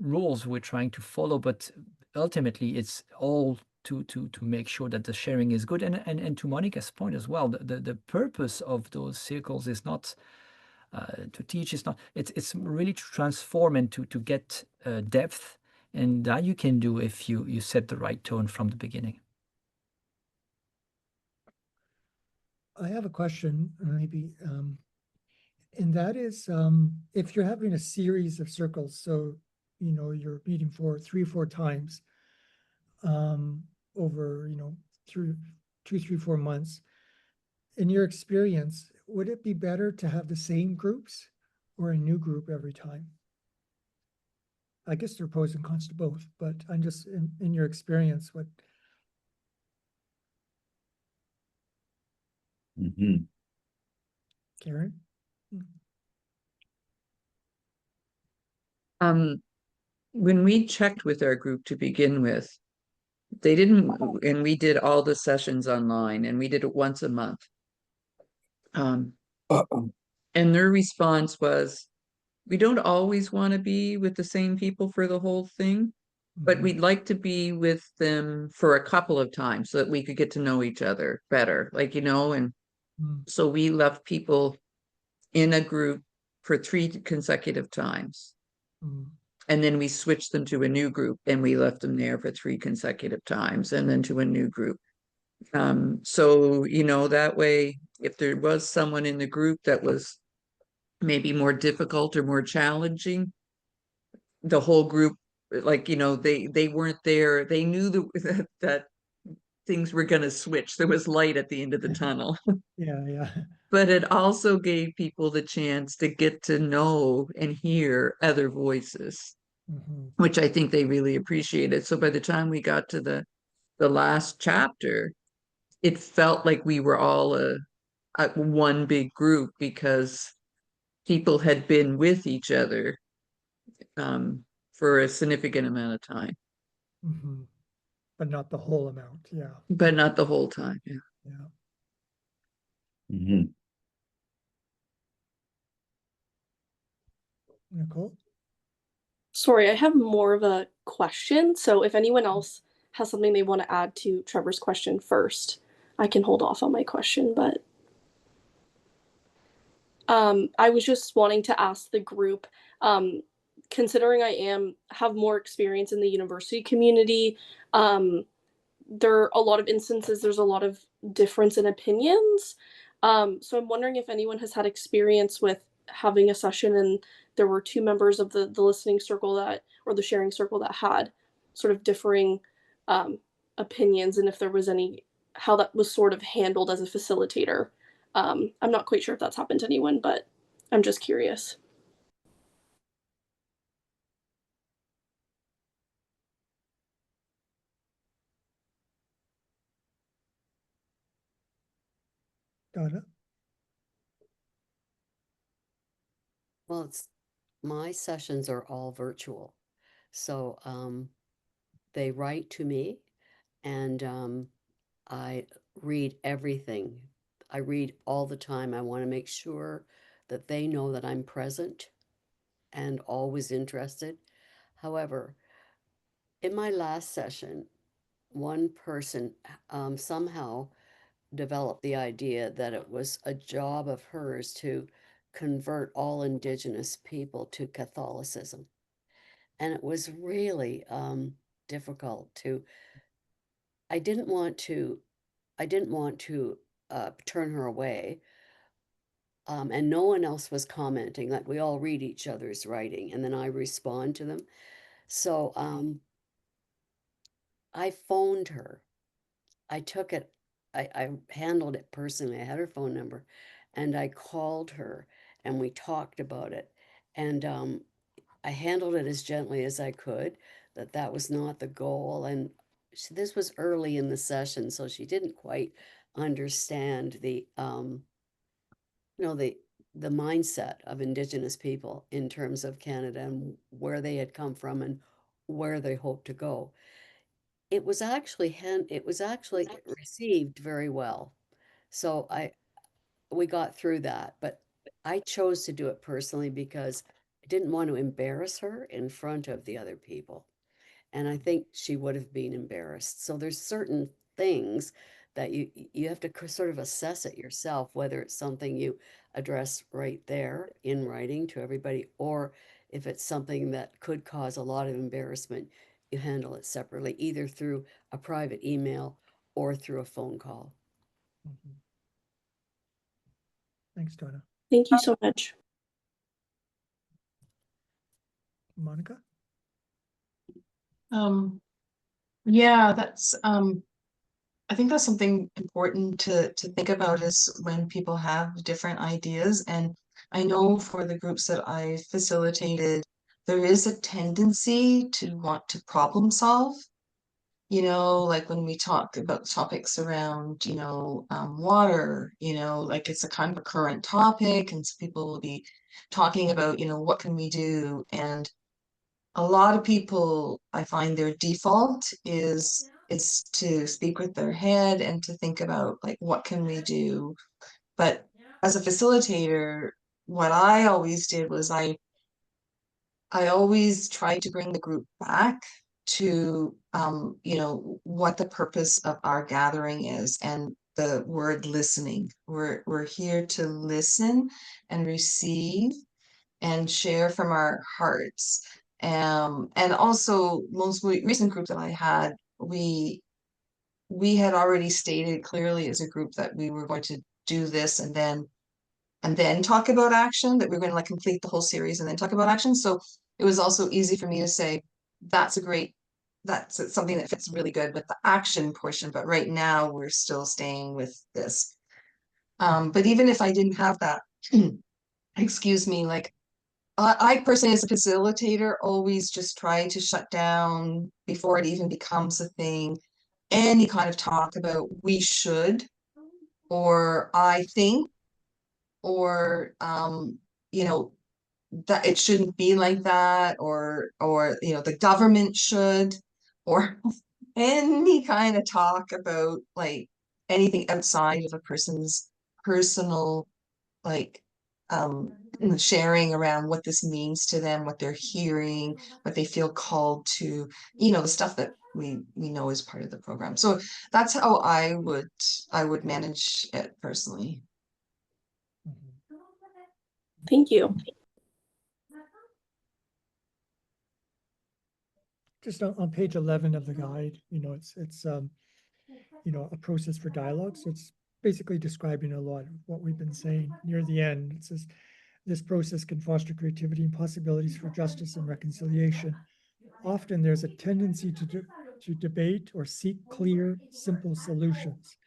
rules we're trying to follow, but ultimately it's all to make sure that the sharing is good. And to Monica's point as well, the purpose of those circles is not to teach, it's really to transform and to get depth, and that you can do if you set the right tone from the beginning. I have a question, maybe, and that is, if you're having a series of circles, so, you know, you're meeting for 3 or 4 times, over, you know, through 2, 3, 4 months, in your experience, would it be better to have the same groups or a new group every time? I guess there are pros and cons to both, but I'm just in your experience, what? Karen? When we checked with our group to begin with, they didn't, and we did all the sessions online, and we did it once a month. And their response was, we don't always want to be with the same people for the whole thing, but we'd like to be with them for a couple of times so that we could get to know each other better, like, you know. And so we left people in a group for 3 consecutive times. And then we switched them to a new group, and we left them there for 3 consecutive times, and then to a new group. So, you know, that way, if there was someone in the group that was maybe more difficult or more challenging, the whole group, like, you know, they weren't there. They knew that things were going to switch. There was light at the end of the tunnel. Yeah. But it also gave people the chance to get to know and hear other voices, which I think they really appreciated. So by the time we got to the last chapter, it felt like we were all a one big group, because people had been with each other for a significant amount of time, Mhm. But not the whole amount, yeah, but not the whole time. Yeah. yeah. Mhm. Nicole? Sorry, I have more of a question. So if anyone else has something they want to add to Trevor's question first, I can hold off on my question, but I was just wanting to ask the group, considering I have more experience in the university community, there are a lot of instances there's a lot of difference in opinions. So I'm wondering if anyone has had experience with having a session and there were two members of the listening circle that or the sharing circle that had sort of differing um, opinions and if there was any how that was sort of handled as a facilitator. I'm not quite sure if that's happened to anyone, but I'm just curious. Donna? Well, my sessions are all virtual. So they write to me and I read everything. I read all the time. I want to make sure that they know that I'm present and always interested. However, in my last session, one person somehow developed the idea that it was a job of hers to convert all Indigenous people to Catholicism. And it was really difficult to, I didn't want to, I didn't want to turn her away. And no one else was commenting. Like we all read each other's writing and then I respond to them. So I phoned her. I took it, I handled it personally. I had her phone number and I called her and we talked about it. And I handled it as gently as I could, that that was not the goal. And this was early in the session, so she didn't quite understand the, you know, the mindset of Indigenous people in terms of Canada and where they had come from and where they hoped to go. It was actually received very well. So we got through that, but I chose to do it personally because I didn't want to embarrass her in front of the other people. And I think she would have been embarrassed. So there's certain things that you have to sort of assess it yourself, whether it's something you address right there in writing to everybody, or if it's something that could cause a lot of embarrassment, you handle it separately, either through a private email or through a phone call. Mhm. Thanks, Donna. Thank you so much. Monica? Yeah, that's I think that's something important to think about is when people have different ideas. And I know for the groups that I facilitated, there is a tendency to want to problem solve. You know, like when we talk about topics around, water, like it's a kind of a current topic, and so people will be talking about, what can we do? And a lot of people, I find their default is to speak with their head and to think about like what can we do. But as a facilitator, what I always did was I always tried to bring the group back to what the purpose of our gathering is, and the word listening. We're here to listen and receive and share from our hearts. And also most recent group that I had, we had already stated clearly as a group that we were going to do this and then talk about action, that we are going to like complete the whole series and then talk about action. So it was also easy for me to say, that's something that fits really good with the action portion, but right now we're still staying with this. But even if I didn't have that, excuse me, like I personally, as a facilitator, always just try to shut down before it even becomes a thing, any kind of talk about we should, or I think, or, you know, that it shouldn't be like that, or the government should, or any kind of talk about like anything outside of a person's personal, like sharing around what this means to them, what they're hearing, what they feel called to, the stuff that we know is part of the program. So that's how I would manage it personally. Thank you. Just on page 11 of the guide, it's a process for dialogue. So it's basically describing a lot of what we've been saying. Near the end, it says, this process can foster creativity and possibilities for justice and reconciliation. Often there's a tendency to debate or seek clear, simple solutions.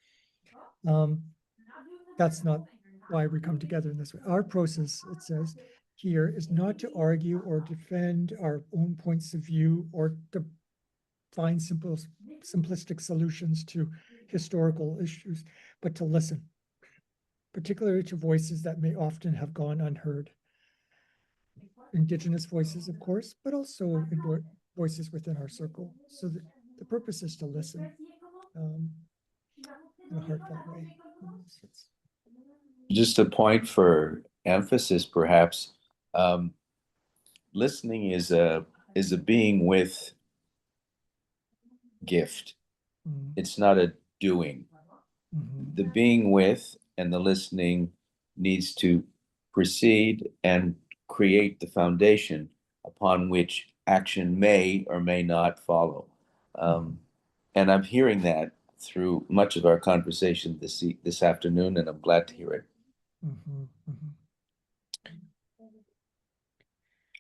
That's not why we come together in this way. Our process, it says here, is not to argue or defend our own points of view or to find simplistic solutions to historical issues, but to listen, particularly to voices that may often have gone unheard. Indigenous voices, of course, but also voices within our circle. So the purpose is to listen in a heartfelt way. Just a point for emphasis, perhaps. Listening is a being with gift. It's not a doing. The being with and the listening needs to precede and create the foundation upon which action may or may not follow. And I'm hearing that through much of our conversation this afternoon, and I'm glad to hear it.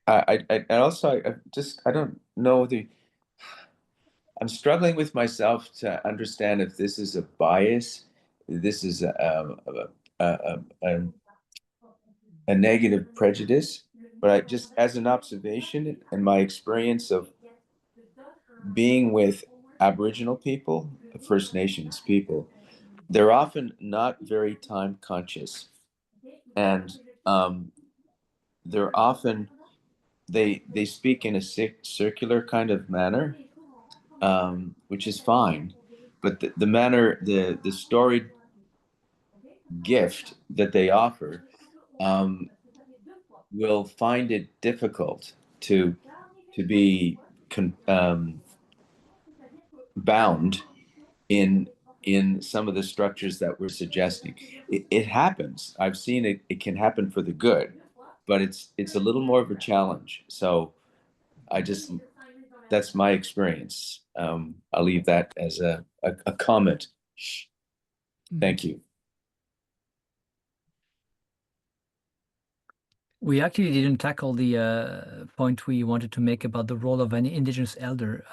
I also I don't know I'm struggling with myself to understand if this is a bias, this is a negative prejudice, but I just, as an observation and my experience of being with Aboriginal people, First Nations people, they're often not very time conscious, and they're often they speak in a circular kind of manner, which is fine, but the manner, the storied gift that they offer, will find it difficult to be bound in some of the structures that we're suggesting. It happens. I've seen it. It can happen for the good, but it's a little more of a challenge. So that's my experience. I'll leave that as a comment. Thank you. We actually didn't tackle the point we wanted to make about the role of an Indigenous elder.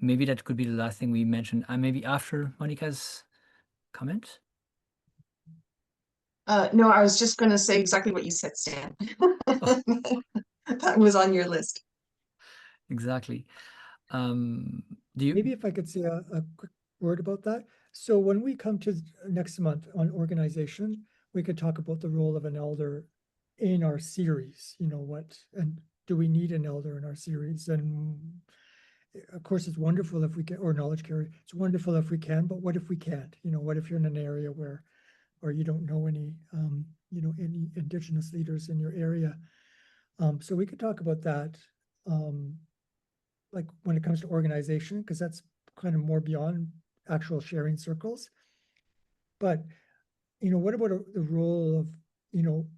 Maybe that could be the last thing we mentioned. Maybe after Monica's comment. No, I was just going to say exactly what you said, Stan. That was on your list. Exactly. Maybe if I could say a quick word about that. So when we come to next month on organization, we could talk about the role of an elder in our series. And do we need an elder in our series? And of course, it's wonderful if we can, or knowledge carrier, it's wonderful if we can, but what if we can't? What if you're in an area or you don't know any, any Indigenous leaders in your area? So we could talk about that, like when it comes to organization, because that's kind of more beyond actual sharing circles. But, what about the role of,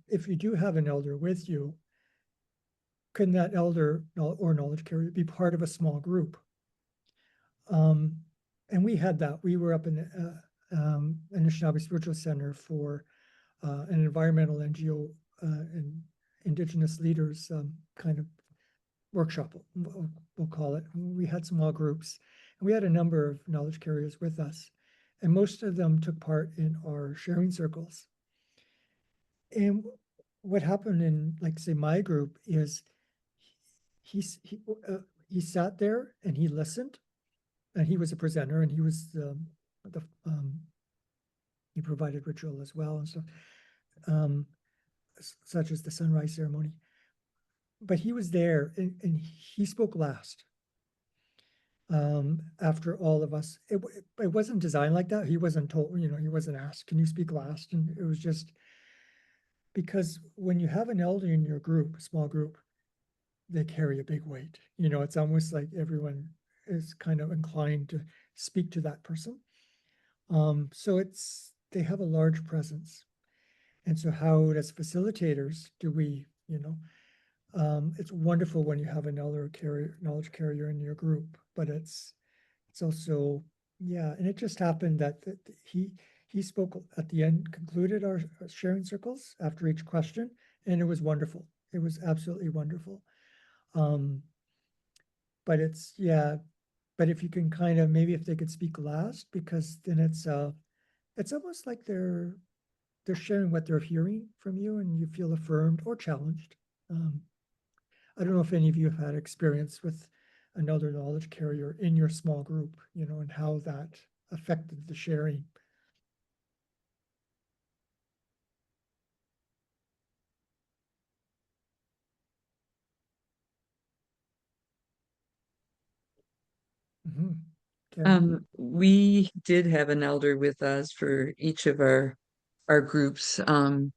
if you do have an elder with you, can that elder or knowledge carrier be part of a small group? And we had that. We were up in Anishinaabe Spiritual Center for an environmental NGO and Indigenous leaders kind of workshop, we'll call it. We had small groups, and we had a number of knowledge carriers with us, and most of them took part in our sharing circles. And what happened in, like, say, my group is he sat there and he listened, and he was a presenter, and he was he provided ritual as well and stuff, such as the sunrise ceremony. but he was there and he spoke last. After all of us, it wasn't designed like that. He wasn't told, he wasn't asked, can you speak last? And it was just because when you have an elder in your group, a small group, they carry a big weight. It's almost like everyone is kind of inclined to speak to that person. So they have a large presence. And so how, as facilitators, do we, it's wonderful when you have an elder knowledge carrier in your group, but it's also, yeah. And it just happened that he spoke at the end, concluded our sharing circles after each question, and it was wonderful. It was absolutely wonderful. But but if you can kind of, maybe if they could speak last, because then it's almost like they're sharing what they're hearing from you, and you feel affirmed or challenged. I don't know if any of you have had experience with another knowledge carrier in your small group, and how that affected the sharing. We did have an elder with us for each of our groups, and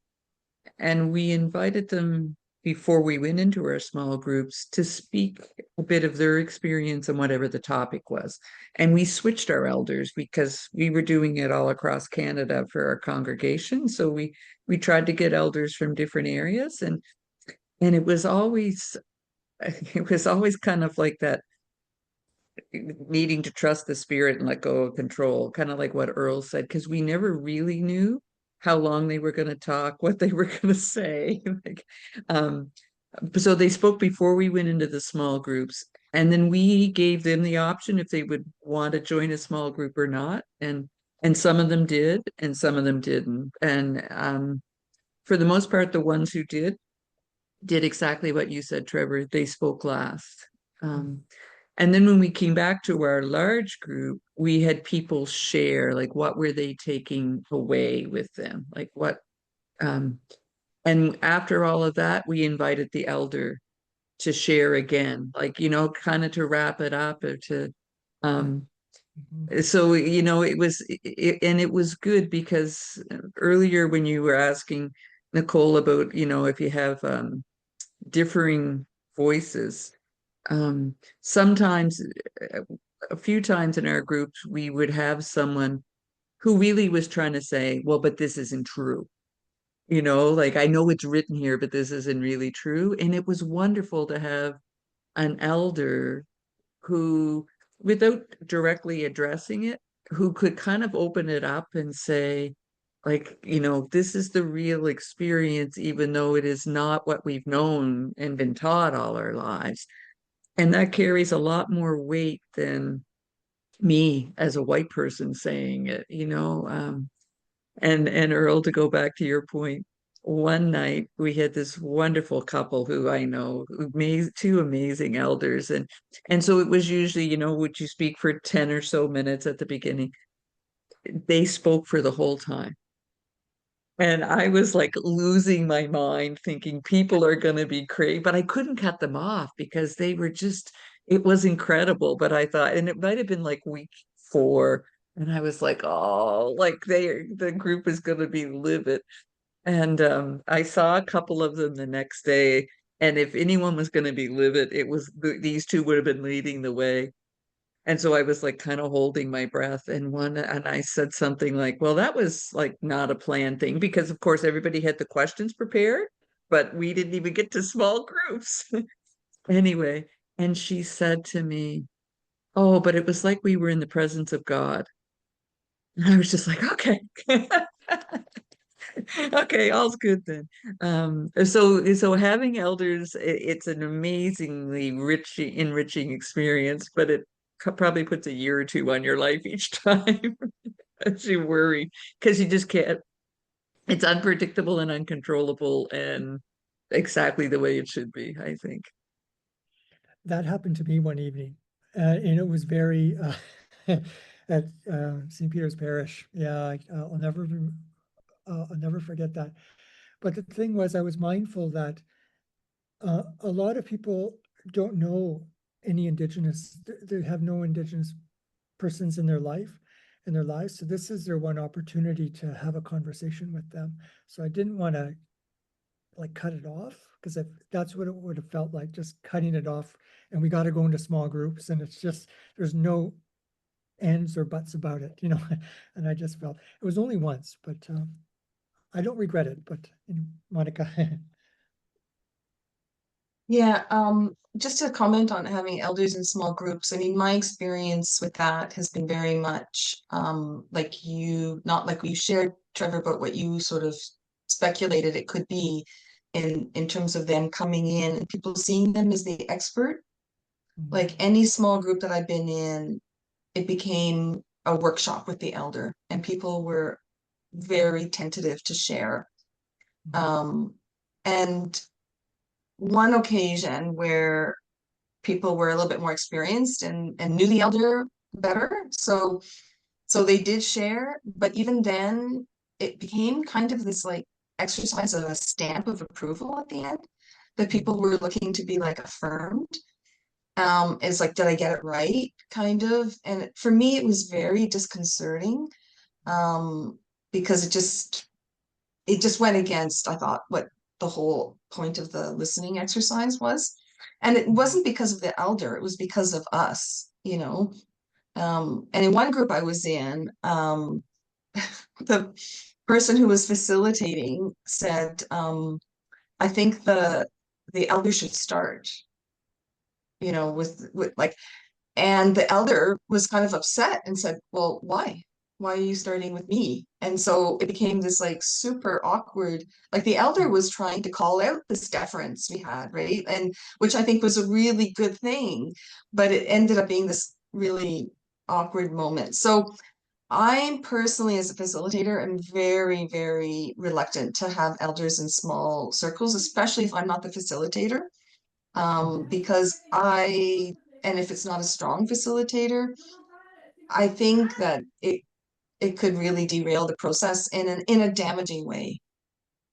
we invited them before we went into our small groups to speak a bit of their experience on whatever the topic was. And we switched our elders because we were doing it all across Canada for our congregation. So we tried to get elders from different areas, and it was always kind of like that, needing to trust the spirit and let go of control, kind of like what Earl said, because we never really knew how long they were going to talk, what they were going to say. So they spoke before we went into the small groups, and then we gave them the option if they would want to join a small group or not. And some of them did, and some of them didn't. And for the most part, the ones who did exactly what you said, Trevor. They spoke last. And then when we came back to our large group, we had people share, like, what were they taking away with them? Like what, and after all of that, we invited the elder to share again, like, kind of to wrap it up or to, so, and it was good because earlier when you were asking Nicole about, if you have differing voices, sometimes, a few times in our groups, we would have someone who really was trying to say, well, but this isn't true. Like, I know it's written here, but this isn't really true. And it was wonderful to have an elder who, without directly addressing it, who could kind of open it up and say, like, this is the real experience, even though it is not what we've known and been taught all our lives. And that carries a lot more weight than me as a white person saying it, and Earl, to go back to your point, one night we had this wonderful couple who I know, two amazing elders, and so it was usually, would you speak for 10 or so minutes at the beginning? They spoke for the whole time. And I was like losing my mind, thinking people are going to be crazy, but I couldn't cut them off because they were just, it was incredible. But I thought, and it might have been like week 4, and I was like, oh, like the group is going to be livid. And I saw a couple of them the next day, and if anyone was going to be livid, it was these two would have been leading the way. And so I was like kind of holding my breath, and I said something like, well, that was like not a planned thing, because of course everybody had the questions prepared, but we didn't even get to small groups. Anyway, and she said to me, oh, but it was like we were in the presence of God. And I was just like, okay. Okay, all's good then. So having elders, it's an amazingly enriching experience, but it probably puts a year or two on your life each time as you worry, because you just can't. It's unpredictable and uncontrollable, and exactly the way it should be, I think. That happened to me one evening, and it was very at St. Peter's Parish. Yeah, I'll never forget that. But the thing was, I was mindful that a lot of people don't know any Indigenous, they have no Indigenous persons in their lives. So this is their one opportunity to have a conversation with them. So I didn't want to like cut it off, because if that's what it would have felt like, just cutting it off, and we got to go into small groups, and it's just, there's no ands or buts about it, you know. And I just felt it was only once, but I don't regret it. But you know, Monica. Yeah, just to comment on having elders in small groups. I mean, my experience with that has been very much like you, not like you shared, Trevor, but what you sort of speculated it could be in terms of them coming in and people seeing them as the expert. Like any small group that I've been in, it became a workshop with the elder, and people were very tentative to share. And one occasion where people were a little bit more experienced and knew the elder better. So they did share, but even then it became kind of this like exercise of a stamp of approval at the end, that people were looking to be like affirmed. It's like, did I get it right? Kind of. And for me, it was very disconcerting, because it just went against, I thought, what the whole point of the listening exercise was. And it wasn't because of the elder, it was because of us, you know. And in one group I was in, the person who was facilitating said, I think the elder should start, you know, with like, and the elder was kind of upset and said, well, why? Why are you starting with me? And so it became this like super awkward, like the elder was trying to call out this deference we had, right? And which I think was a really good thing, but it ended up being this really awkward moment. So I'm personally, as a facilitator, am very, very reluctant to have elders in small circles, especially if I'm not the facilitator. Because and if it's not a strong facilitator, I think that it could really derail the process in a damaging way.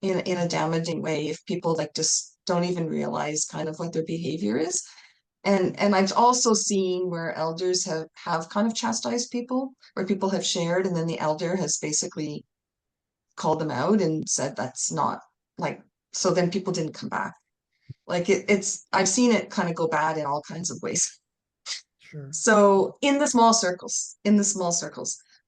In a damaging way, if people like just don't even realize kind of what their behavior is. And I've also seen where elders have kind of chastised people, where people have shared, and then the elder has basically called them out and said that's not like, so then people didn't come back. Like it's I've seen it kind of go bad in all kinds of ways. Sure. So in the small circles,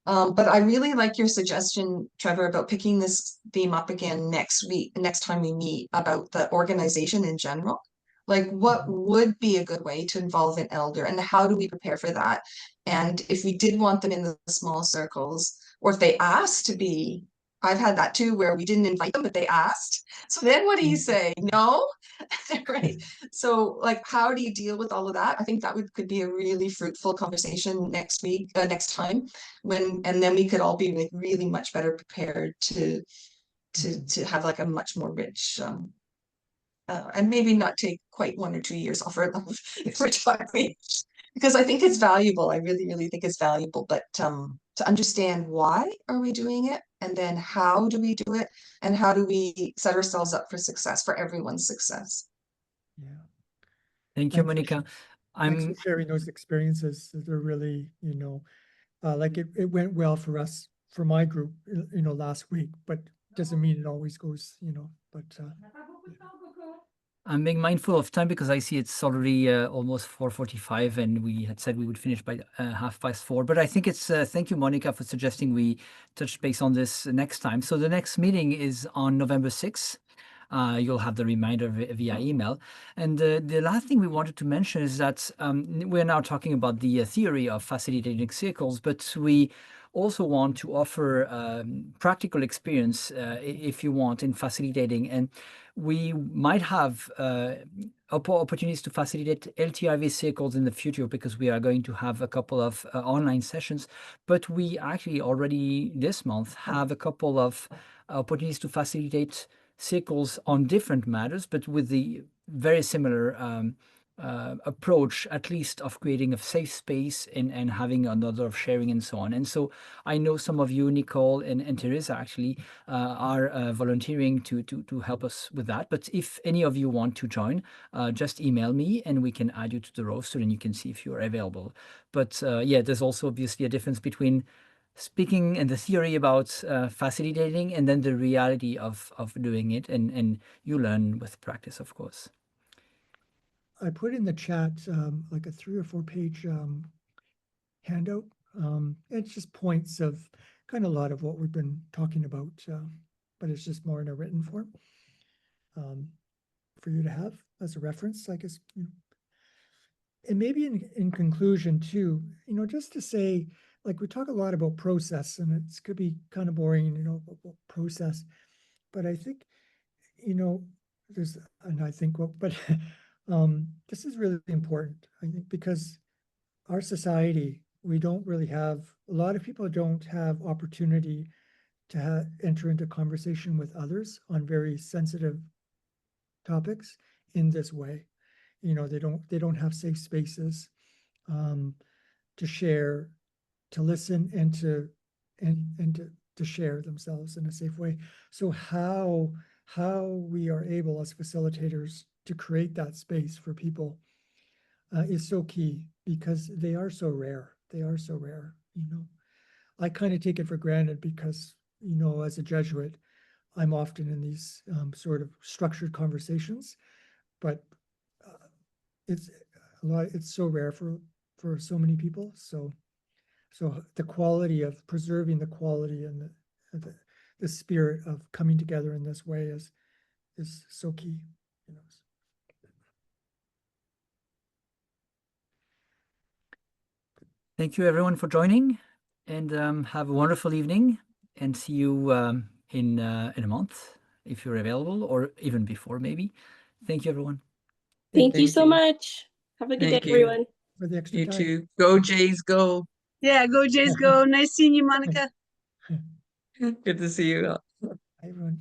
but I really like your suggestion, Trevor, about picking this theme up again next week, next time we meet, about the organization in general. Like what would be a good way to involve an elder, and how do we prepare for that? And if we did want them in the small circles, or if they asked to be, I've had that too, where we didn't invite them, but they asked. So then what do you say? No? Right. So like, how do you deal with all of that? I think that could be a really fruitful conversation next week, next time, and then we could all be like really much better prepared to have like a much more rich, and maybe not take quite 1 or 2 years off our life if we're talking, because I think it's valuable. I really, really think it's valuable, but to understand why are we doing it, and then how do we do it, and how do we set ourselves up for success, for everyone's success. Yeah. Thank you, Thanks for Monica. Thanks for sharing those experiences. They're really, you know, like it went well for us, for my group, you know, last week, but doesn't mean it always goes, you know, but I'm being mindful of time because I see it's already almost 4:45, and we had said we would finish by 4:30. But I think it's thank you, Monica, for suggesting we touch base on this next time. So the next meeting is on November 6th. You'll have the reminder via email. And the last thing we wanted to mention is that we're now talking about the theory of facilitating circles, but we also want to offer practical experience, if you want, in facilitating. And we might have opportunities to facilitate LTIV circles in the future, because we are going to have a couple of online sessions. But we actually already this month have a couple of opportunities to facilitate circles on different matters, but with the very similar approach, at least of creating a safe space and having another of sharing and so on. And so I know some of you, Nicole and Teresa, actually are volunteering to help us with that. But if any of you want to join, just email me and we can add you to the roster and you can see if you're available. But yeah, there's also obviously a difference between speaking and the theory about facilitating and then the reality of doing it. And you learn with practice, of course. I put in the chat like a 3 or 4 page handout. It's just points of kind of a lot of what we've been talking about, but it's just more in a written form for you to have as a reference, I guess. And maybe in conclusion too, just to say, like we talk a lot about process, and it could be kind of boring, about process, but I think, there's, and I think, well, but this is really important, I think, because our society, we don't really have, a lot of people don't have opportunity to enter into conversation with others on very sensitive topics in this way. They don't have safe spaces to share, to listen, and to share themselves in a safe way. So how we are able as facilitators to create that space for people is so key, because they are so rare. They are so rare. I kind of take it for granted because, as a Jesuit, I'm often in these sort of structured conversations, but it's so rare for so many people. So the quality of preserving the quality and the spirit of coming together in this way is so key. Thank you everyone for joining, and have a wonderful evening, and see you in a month if you're available, or even before maybe. Thank you everyone. Thank you Thank so you. much. Have a good day, Thank you. everyone. For the extra You time. too. Go Jays, go. Yeah, go Jays, go. Nice seeing you, Monica. Good to see you. Hi, everyone.